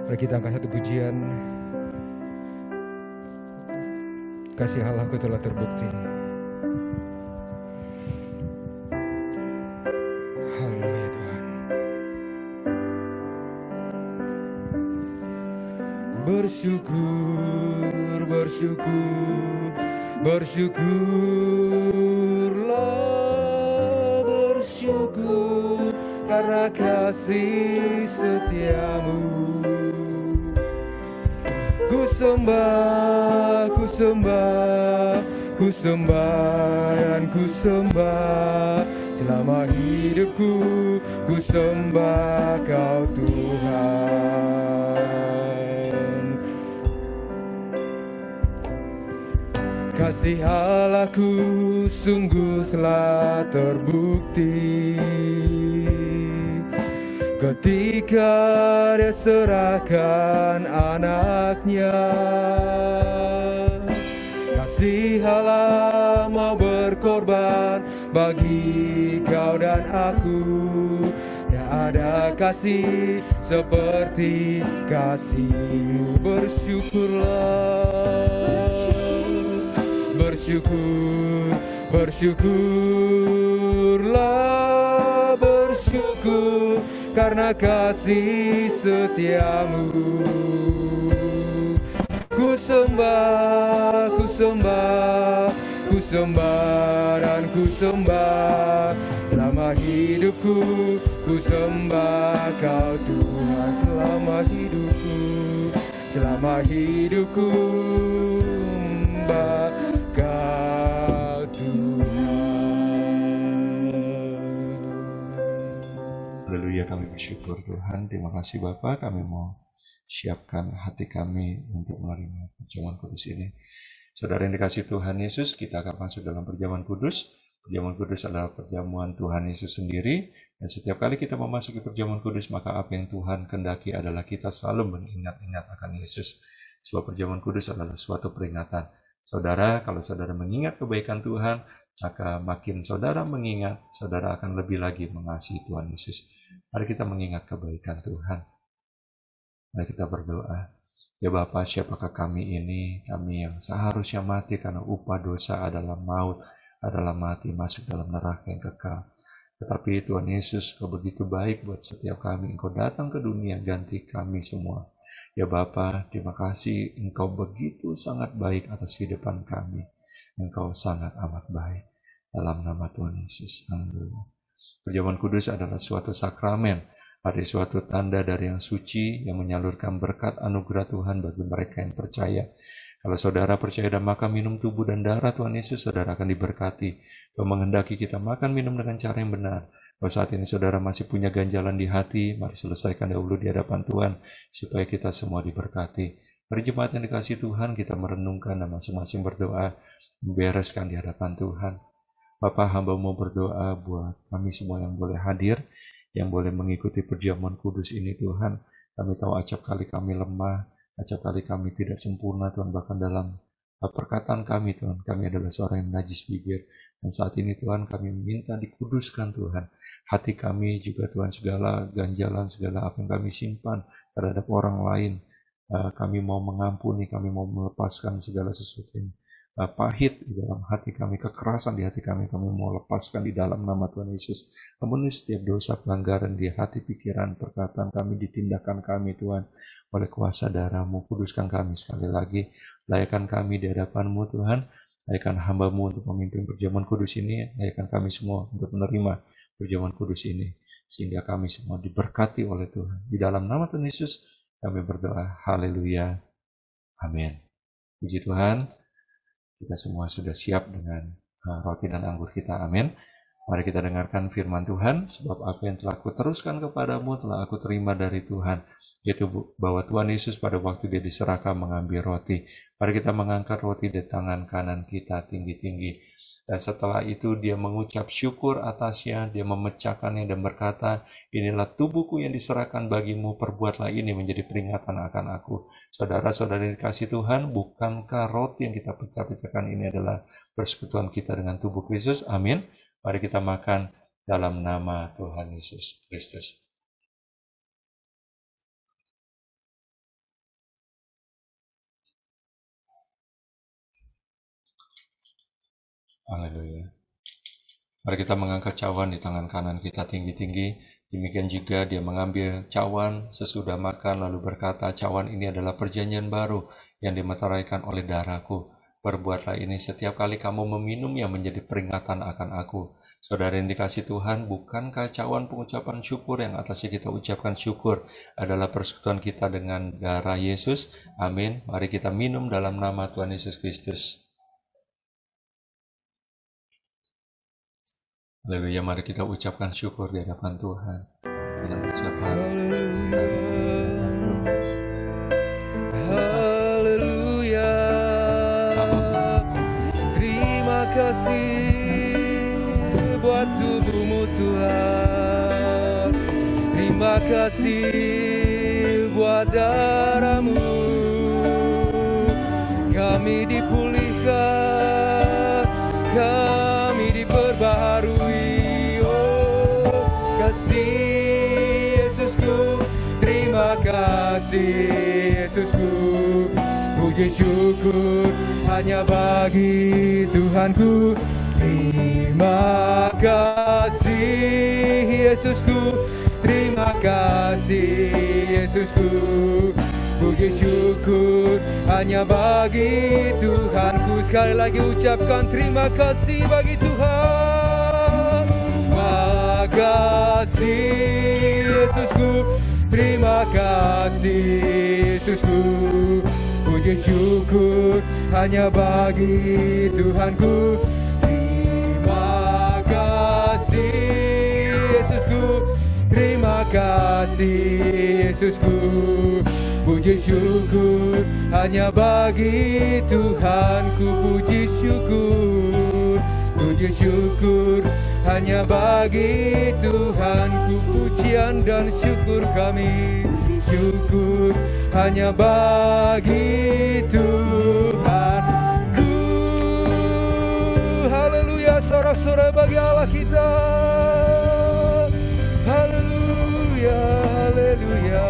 [SPEAKER 1] mari kita angkat satu pujian. Kasih Allahku telah terbukti. Haleluya Tuhan. Bersyukur, bersyukur, bersyukurlah, bersyukur karena kasih setiamu. Ku sembah, ku sembah, ku sembah dan ku sembah selama hidupku. Ku sembah Kau Tuhan. Kasih Allahku sungguh telah terbukti ketika Dia serahkan anaknya. Kasih Allah mau berkorban bagi kau dan aku. Tidak ada kasih seperti kasih-Mu. Bersyukurlah, bersyukur, bersyukurlah, bersyukur karena kasih setiamu. Ku sembah, ku sembah, ku sembah dan ku sembah selama hidupku. Ku sembah Kau Tuhan selama hidupku. selama hidupku bakal Tuhan.
[SPEAKER 2] Haleluya, kami bersyukur Tuhan. Terima kasih Bapa, kami mau siapkan hati kami untuk menerima perjamuan kudus ini. Saudara yang dikasihi Tuhan Yesus, kita akan masuk dalam perjamuan kudus. Perjamuan kudus adalah perjamuan Tuhan Yesus sendiri. Dan setiap kali kita memasuki perjamuan kudus, maka apa yang Tuhan kehendaki adalah kita selalu mengingat-ingat akan Yesus. Sebab perjamuan kudus adalah suatu peringatan. Saudara, kalau saudara mengingat kebaikan Tuhan, maka makin saudara mengingat, saudara akan lebih lagi mengasihi Tuhan Yesus. Mari kita mengingat kebaikan Tuhan. Mari kita berdoa. Ya Bapa, siapakah kami ini? Kami yang seharusnya mati karena upah dosa adalah maut, adalah mati, masuk dalam neraka yang kekal. Tetapi Tuhan Yesus, Kau begitu baik buat setiap kami. Engkau datang ke dunia ganti kami semua. Ya Bapa, terima kasih Engkau begitu sangat baik atas kehidupan kami. Engkau sangat amat baik. Dalam nama Tuhan Yesus. Haleluya. Perjamuan kudus adalah suatu sakramen. Ada suatu tanda dari yang suci yang menyalurkan berkat anugerah Tuhan bagi mereka yang percaya. Kalau saudara percaya dan makan minum tubuh dan darah Tuhan Yesus, saudara akan diberkati. Kau menghendaki kita makan minum dengan cara yang benar. Kalau saat ini saudara masih punya ganjalan di hati, mari selesaikan dahulu di hadapan Tuhan, supaya kita semua diberkati. Mari jemaat yang dikasihi Tuhan, kita merenungkan dan masing-masing berdoa, membereskan di hadapan Tuhan. Bapa, hamba mau berdoa buat kami semua yang boleh hadir, yang boleh mengikuti perjamuan kudus ini Tuhan. Kami tahu acap kali kami lemah, acap kali kami tidak sempurna Tuhan, bahkan dalam perkataan kami Tuhan, kami adalah seorang yang najis bibir. Dan saat ini Tuhan, kami minta dikuduskan Tuhan. Hati kami juga Tuhan, segala ganjalan, segala apa yang kami simpan terhadap orang lain, kami mau mengampuni, kami mau melepaskan segala sesuatu yang pahit di dalam hati kami, kekerasan di hati kami mau lepaskan di dalam nama Tuhan Yesus. Ampuni setiap dosa pelanggaran di hati, pikiran, perkataan kami, di tindakan kami Tuhan. Oleh kuasa darah-Mu, kuduskan kami sekali lagi. Layakkan kami di hadapan-Mu Tuhan. Layakkan hamba-Mu untuk memimpin perjamuan kudus ini. Layakkan kami semua untuk menerima perjamuan kudus ini. Sehingga kami semua diberkati oleh Tuhan. Di dalam nama Tuhan Yesus kami berdoa. Haleluya. Amin. Puji Tuhan. Kita semua sudah siap dengan roti dan anggur kita. Amin. Mari kita dengarkan firman Tuhan. Sebab apa yang telah kuteruskan kepadamu telah aku terima dari Tuhan, yaitu bahwa Tuhan Yesus pada waktu Dia diserahkan mengambil roti. Mari kita mengangkat roti di tangan kanan kita tinggi-tinggi. Dan setelah itu Dia mengucap syukur atasnya, Dia memecahkannya dan berkata, inilah tubuhku yang diserahkan bagimu, perbuatlah ini menjadi peringatan akan aku. Saudara-saudari dikasihi Tuhan, bukankah roti yang kita pecah-pecahkan ini adalah persekutuan kita dengan tubuh Kristus? Amin. Mari kita makan dalam nama Tuhan Yesus Kristus. Haleluya. Mari kita mengangkat cawan di tangan kanan kita tinggi-tinggi. Demikian juga Dia mengambil cawan sesudah makan lalu berkata, cawan ini adalah perjanjian baru yang dimeteraikan oleh darahku. Perbuatlah ini setiap kali kamu meminum yang menjadi peringatan akan aku. Saudara yang dikasihi Tuhan, bukankah cawan pengucapan syukur yang atasnya kita ucapkan syukur adalah persekutuan kita dengan darah Yesus? Amin. Mari kita minum dalam nama Tuhan Yesus Kristus. Haleluya, mari kita ucapkan syukur di hadapan Tuhan dengan ucapan
[SPEAKER 1] Haleluya. Terima kasih buat tubuh-Mu Tuhan. Terima kasih buat darah-Mu. Kami dipulihkan, kami diperbaharui. Terima kasih Yesusku, puji syukur hanya bagi Tuhanku. Terima kasih Yesusku, terima kasih Yesusku, puji syukur hanya bagi Tuhanku. Sekali lagi ucapkan terima kasih bagi Tuhan. Terima kasih Yesusku, Terima kasih Yesusku. Puji syukur hanya bagi Tuhanku. Terima kasih Yesusku. Terima kasih Yesusku. Puji syukur hanya bagi Tuhanku. Puji syukur, puji syukur hanya bagi Tuhanku. Pujian dan syukur kami, syukur hanya bagi Tuhanku. Haleluya, sorak-sorai bagi Allah kita. Haleluya, haleluya.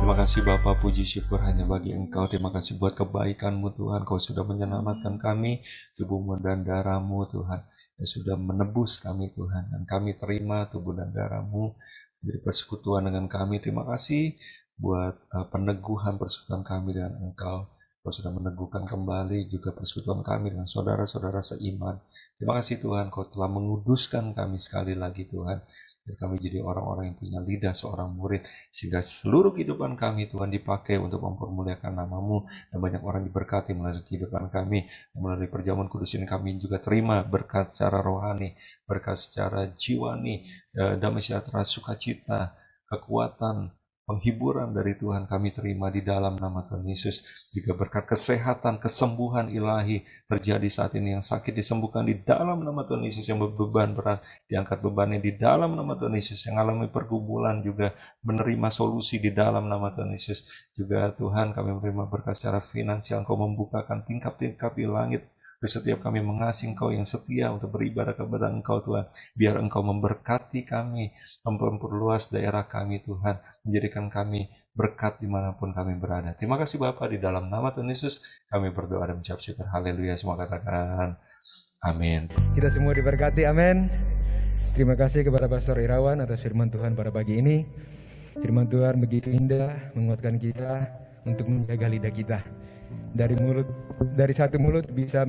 [SPEAKER 2] Terima kasih Bapa, puji syukur hanya bagi Engkau. Terima kasih buat kebaikan-Mu Tuhan. Kau sudah menyelamatkan kami, tubuh-Mu dan darah-Mu Tuhan. Yang sudah menebus kami Tuhan. Dan kami terima tubuh dan darah-Mu menjadi persekutuan dengan kami. Terima kasih buat peneguhan persekutuan kami dengan Engkau. Kau sudah meneguhkan kembali juga persekutuan kami dengan saudara-saudara seiman. Terima kasih Tuhan, Kau telah menguduskan kami sekali lagi Tuhan. Dan kami jadi orang-orang yang punya lidah seorang murid, sehingga seluruh kehidupan kami Tuhan dipakai untuk mempermuliakan nama-Mu, dan banyak orang diberkati melalui kehidupan kami. Dan melalui perjamuan kudus ini kami juga terima berkat secara rohani, berkat secara jiwani, damai sejahtera, sukacita, kekuatan, penghiburan dari Tuhan kami terima di dalam nama Tuhan Yesus. Juga berkat kesehatan, kesembuhan ilahi terjadi saat ini. Yang sakit disembuhkan di dalam nama Tuhan Yesus. Yang berbeban berat diangkat bebannya di dalam nama Tuhan Yesus. Yang alami pergumulan juga menerima solusi di dalam nama Tuhan Yesus. Juga Tuhan, kami menerima berkat secara finansial. Engkau membukakan tingkap-tingkap di langit. Setiap kami mengasihi Engkau yang setia untuk beribadah kepada Engkau Tuhan. Biar Engkau memberkati kami, memperluas daerah kami Tuhan, menjadikan kami berkat dimanapun kami berada. Terima kasih Bapa, di dalam nama Tuhan Yesus kami berdoa dan mengucap syukur. Haleluya, semua katakan amin.
[SPEAKER 1] Kita semua diberkati, amin. Terima kasih kepada Pastor Irawan atas firman Tuhan pada pagi ini. Firman Tuhan begitu indah, menguatkan kita untuk menjaga lidah kita. Dari satu mulut bisa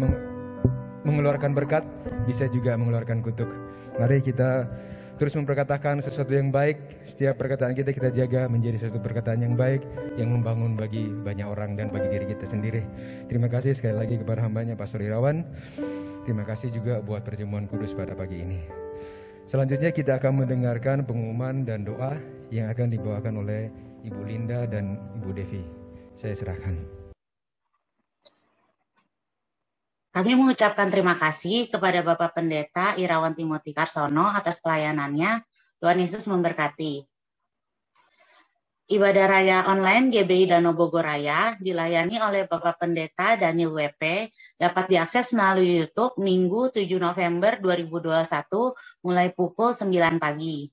[SPEAKER 1] mengeluarkan berkat, bisa juga mengeluarkan kutuk. Mari kita terus memperkatakan sesuatu yang baik. Setiap perkataan kita jaga menjadi satu perkataan yang baik, yang membangun bagi banyak orang dan bagi diri kita sendiri. Terima kasih sekali lagi kepada hambanya Pastor Irawan. Terima kasih juga buat perjamuan kudus pada pagi ini. Selanjutnya kita akan mendengarkan pengumuman dan doa yang akan dibawakan oleh Ibu Linda dan Ibu Devi. Saya serahkan.
[SPEAKER 3] Kami mengucapkan terima kasih kepada Bapak Pendeta Irawan Timothy Karsono atas pelayanannya. Tuhan Yesus memberkati. Ibadah Raya Online GBI Danau Bogor Raya dilayani oleh Bapak Pendeta Daniel WP, dapat diakses melalui YouTube Minggu 7 November 2021 mulai pukul 9 pagi.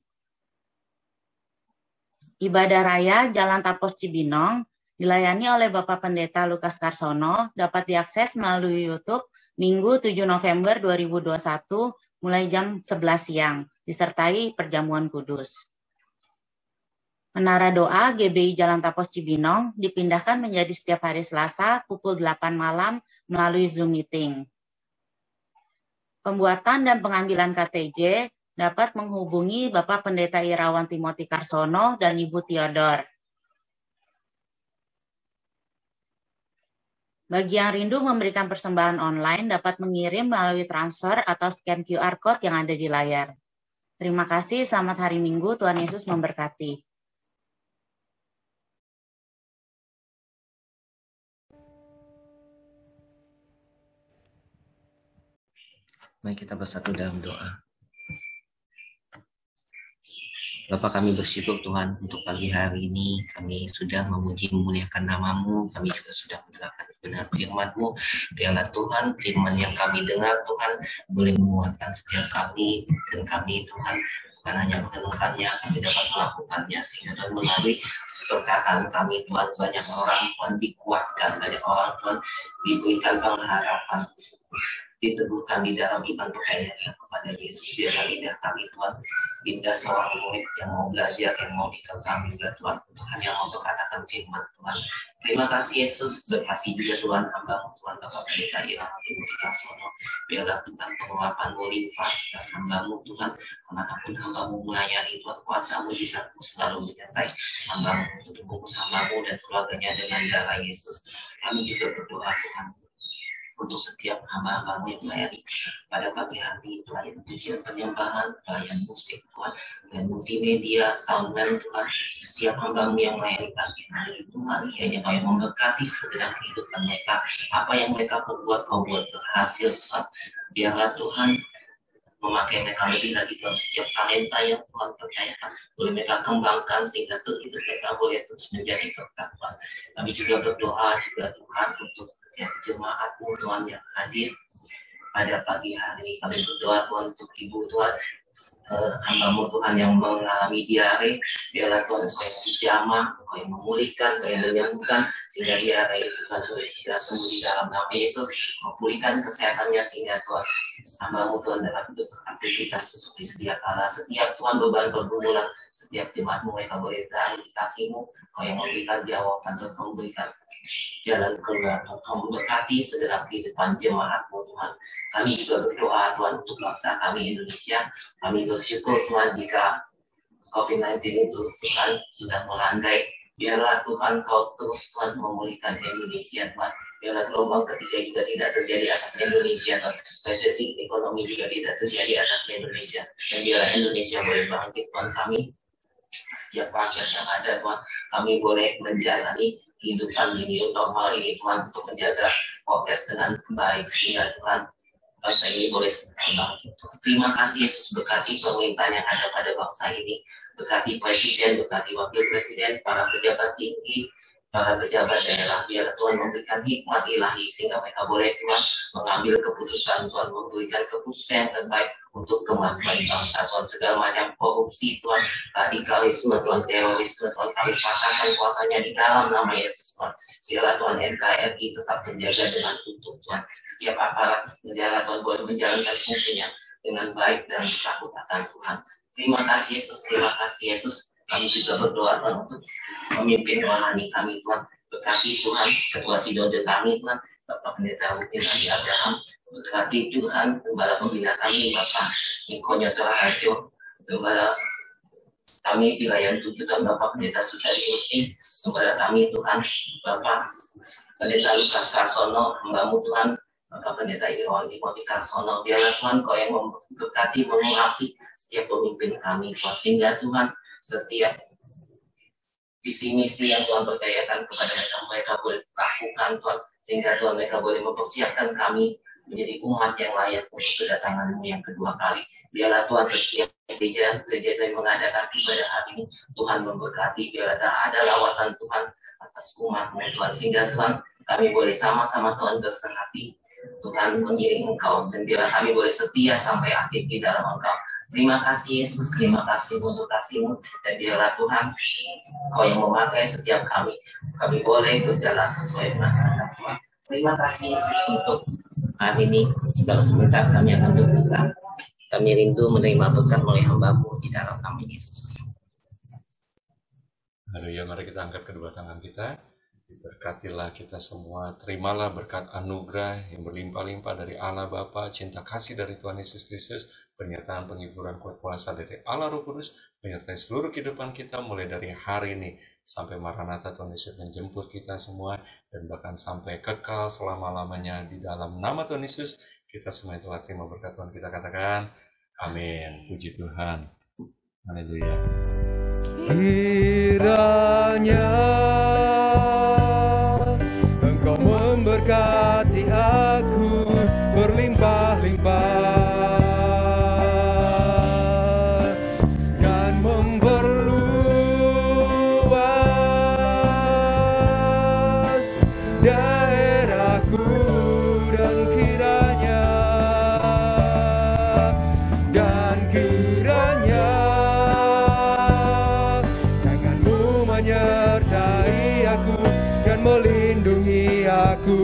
[SPEAKER 3] Ibadah Raya Jalan Tapos Cibinong dilayani oleh Bapak Pendeta Lukas Karsono, dapat diakses melalui YouTube Minggu 7 November 2021 mulai jam 11 siang, disertai perjamuan kudus. Menara Doa GBI Jalan Tapos Cibinong dipindahkan menjadi setiap hari Selasa pukul 8 malam melalui Zoom Meeting. Pembuatan dan pengambilan KTJ dapat menghubungi Bapak Pendeta Irawan Timothy Karsono dan Ibu Theodor. Bagi yang rindu memberikan persembahan online, dapat mengirim melalui transfer atau scan QR Code yang ada di layar. Terima kasih, selamat hari Minggu, Tuhan Yesus memberkati.
[SPEAKER 4] Mari kita bersatu dalam doa. Bapa, kami bersyukur Tuhan untuk pagi hari ini. Kami sudah memuji memuliakan nama-Mu. Kami juga sudah mendengarkan kebenaran firman-Mu. Biarlah Tuhan, firman yang kami dengar Tuhan boleh menguatkan setiap kami. Dan kami Tuhan bukan hanya mendengarkannya, tapi dapat melakukannya. Sehingga Tuhan melalui perkataan kami Tuhan, banyak orang Tuhan dikuatkan. Banyak orang Tuhan diberikan pengharapan. diteguhkan di dalam iman percayanya kepada Yesus. Biarlah lidah kami Tuhan, lidah seorang murid yang mau belajar, yang mau dikekang juga Tuhan, Tuhan yang mau berkatakan firman Tuhan. Terima kasih Yesus, berkasih juga Tuhan hamba-Mu Tuhan Bapak Pendeta Ilham Timothy Karsono. Biarlah Tuhan pengurapan-Mu limpah atas hamba-Mu Tuhan, kemanapun hamba-Mu melayani Tuhan, kuasa mujizat-Mu selalu menyertai hamba-Mu, untuk bungkus hamba-Mu dan keluarganya dengan darah Yesus. Kami juga berdoa Tuhan untuk setiap hamba-hamba-Mu yang melayani pada pagi hari, pelayan pujian penyembahan, pelayan musik Tuhan, dan multimedia, soundman Tuhan, setiap hamba-Mu yang melayani pagi hari Tuhan, kiranya Kau yang memberkati segenap kehidupan mereka, apa yang mereka perbuat Kau buat berhasil Tuhan. Biarlah Tuhan memakai mereka lebih lagi Tuhan, setiap talenta yang Tuhan percayakan boleh mereka kembangkan sehingga hidup mereka boleh terus menjadi berkat Tuhan. Kami juga berdoa juga Tuhan untuk setiap jemaat-Mu Tuhan yang hadir pada pagi hari. Kami berdoa Tuhan untuk Ibu Tuhan, hamba-Mu Tuhan yang mengalami diare, biarlah Tuhan Kau yang dijamah, Kau yang memulihkan, Kau yang menyembuhkan, sehingga diare itu Tuhan boleh segera sembuh di dalam nama Yesus. Kau pulihkan kesehatannya sehingga Tuhan hamba-Mu Tuhan dapat beraktivitas seperti sedia kala. Setiap Tuhan beban pergumulan, setiap jemaat-Mu mereka boleh taruh di kaki-Mu, Kau yang memberikan jawaban, Tuhan Kau memberikan jalan keluar, Kau memberkati segala kehidupan jemaat-Mu Tuhan. Kami juga berdoa Tuhan untuk bangsa kami Indonesia. Kami bersyukur Tuhan jika COVID-19 itu Tuhan sudah melandai. Biarlah Tuhan Kau terus Tuhan memulihkan Indonesia Tuhan. Biarlah gelombang ketiga juga tidak terjadi atas Indonesia Tuhan. Resesi ekonomi juga tidak terjadi atas Indonesia. Dan biarlah Indonesia boleh bangkit Tuhan. Kami setiap rakyat yang ada Tuhan, kami boleh menjalani kehidupan di new normal ini Tuhan, untuk menjaga prokes dengan baik sehingga Tuhan bangsa ini boleh bangkit. Terima kasih Yesus, berkati pemerintahan yang ada pada bangsa ini, berkati presiden, berkati wakil presiden, para pejabat tinggi, para pejabat daerah. Biar Tuhan memberikan hikmat ilahi sehingga mereka boleh Tuhan mengambil keputusan, Tuhan memberikan keputusan yang terbaik untuk kemajuan bangsa Tuhan. Segala macam korupsi Tuhan, radikalisme Tuhan, terorisme Tuhan, kami patahkan kuasanya di dalam nama Yesus Tuhan. Biarlah Tuhan NKRI tetap terjaga dengan utuh Tuhan. Setiap aparat negara Tuhan boleh menjalankan fungsinya dengan baik dan takut akan Tuhan. Terima kasih Yesus, terima kasih Yesus. Kami juga berdoa Tuhan untuk memimpin rohani kami Tuhan. Berkati Tuhan ketua sinode kami Tuhan, Bapak Pendeta Mungkin Adi Abraham. Berkati Tuhan gembala pembina kami Bapak Niko Nyotora Harjo, gembala kami di Layan 7 Tuhan Bapak Pendeta Sudari Musti, gembala kami Tuhan Bapak Pendeta Lukas Karsono, hamba-Mu Tuhan Bapak Pendeta Ilham Timothy Karsono. Biarlah Tuhan Kau yang memberkati, mengurapi setiap pemimpin kami Tuhan, sehingga Tuhan setiap visi misi yang Tuhan percayakan kepada mereka boleh lakukan Tuhan, sehingga Tuhan mereka boleh mempersiapkan kami menjadi umat yang layak untuk kedatangan-Mu yang kedua kali. Biarlah Tuhan setiap gereja yang mengadakan ibadah hari ini Tuhan memberkati. Biarlah ada lawatan Tuhan atas umat-Mu Tuhan, sehingga Tuhan kami boleh sama-sama Tuhan bersehati Tuhan mengiring Engkau, dan biarlah kami boleh setia sampai akhir di dalam Engkau. Terima kasih Yesus, terima kasih untuk kasih-Mu, dan biarlah Tuhan Kau yang memakai setiap kami boleh berjalan sesuai dengan kehendak Tuhan. Terima kasih Yesus untuk hari ini. Kalau sebentar kami akan berpisah, kami rindu menerima berkat oleh hamba-Mu di dalam nama Yesus.
[SPEAKER 2] Haleluya, mari kita angkat kedua tangan kita. Diberkatilah kita semua, terimalah berkat anugerah yang berlimpah-limpah dari Allah Bapa, cinta kasih dari Tuhan Yesus Kristus, penyertaan penghiburan kuat kuasa dari Allah Roh Kudus, menyertai seluruh kehidupan kita mulai dari hari ini sampai Maranatha Tuhan Yesus menjemput kita semua, dan bahkan sampai kekal selama-lamanya di dalam nama Tuhan Yesus. Kita semua telah terima berkat Tuhan, kita katakan amin. Puji Tuhan. Haleluya.
[SPEAKER 1] Kiranya Engkau memberkati aku berlimpah-limpah dan memperluas daerahku, dan kiranya tangan-Mu menyertai aku dan melindungi aku.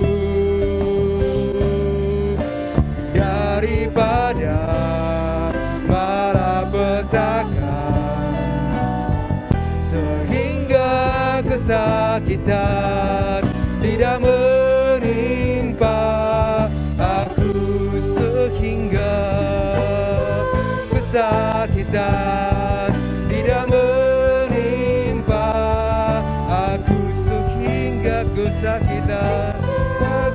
[SPEAKER 1] kesakitan tidak menimpa aku sehingga kesakitan tidak menimpa aku sehingga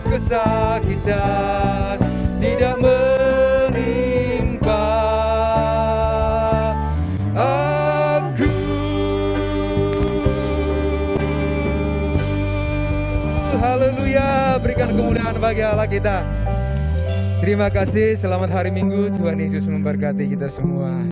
[SPEAKER 1] kesakitan tidak menimpa aku. Haleluya, berikan kemuliaan bagi Allah kita. Terima kasih, selamat hari Minggu, Tuhan Yesus memberkati kita semua.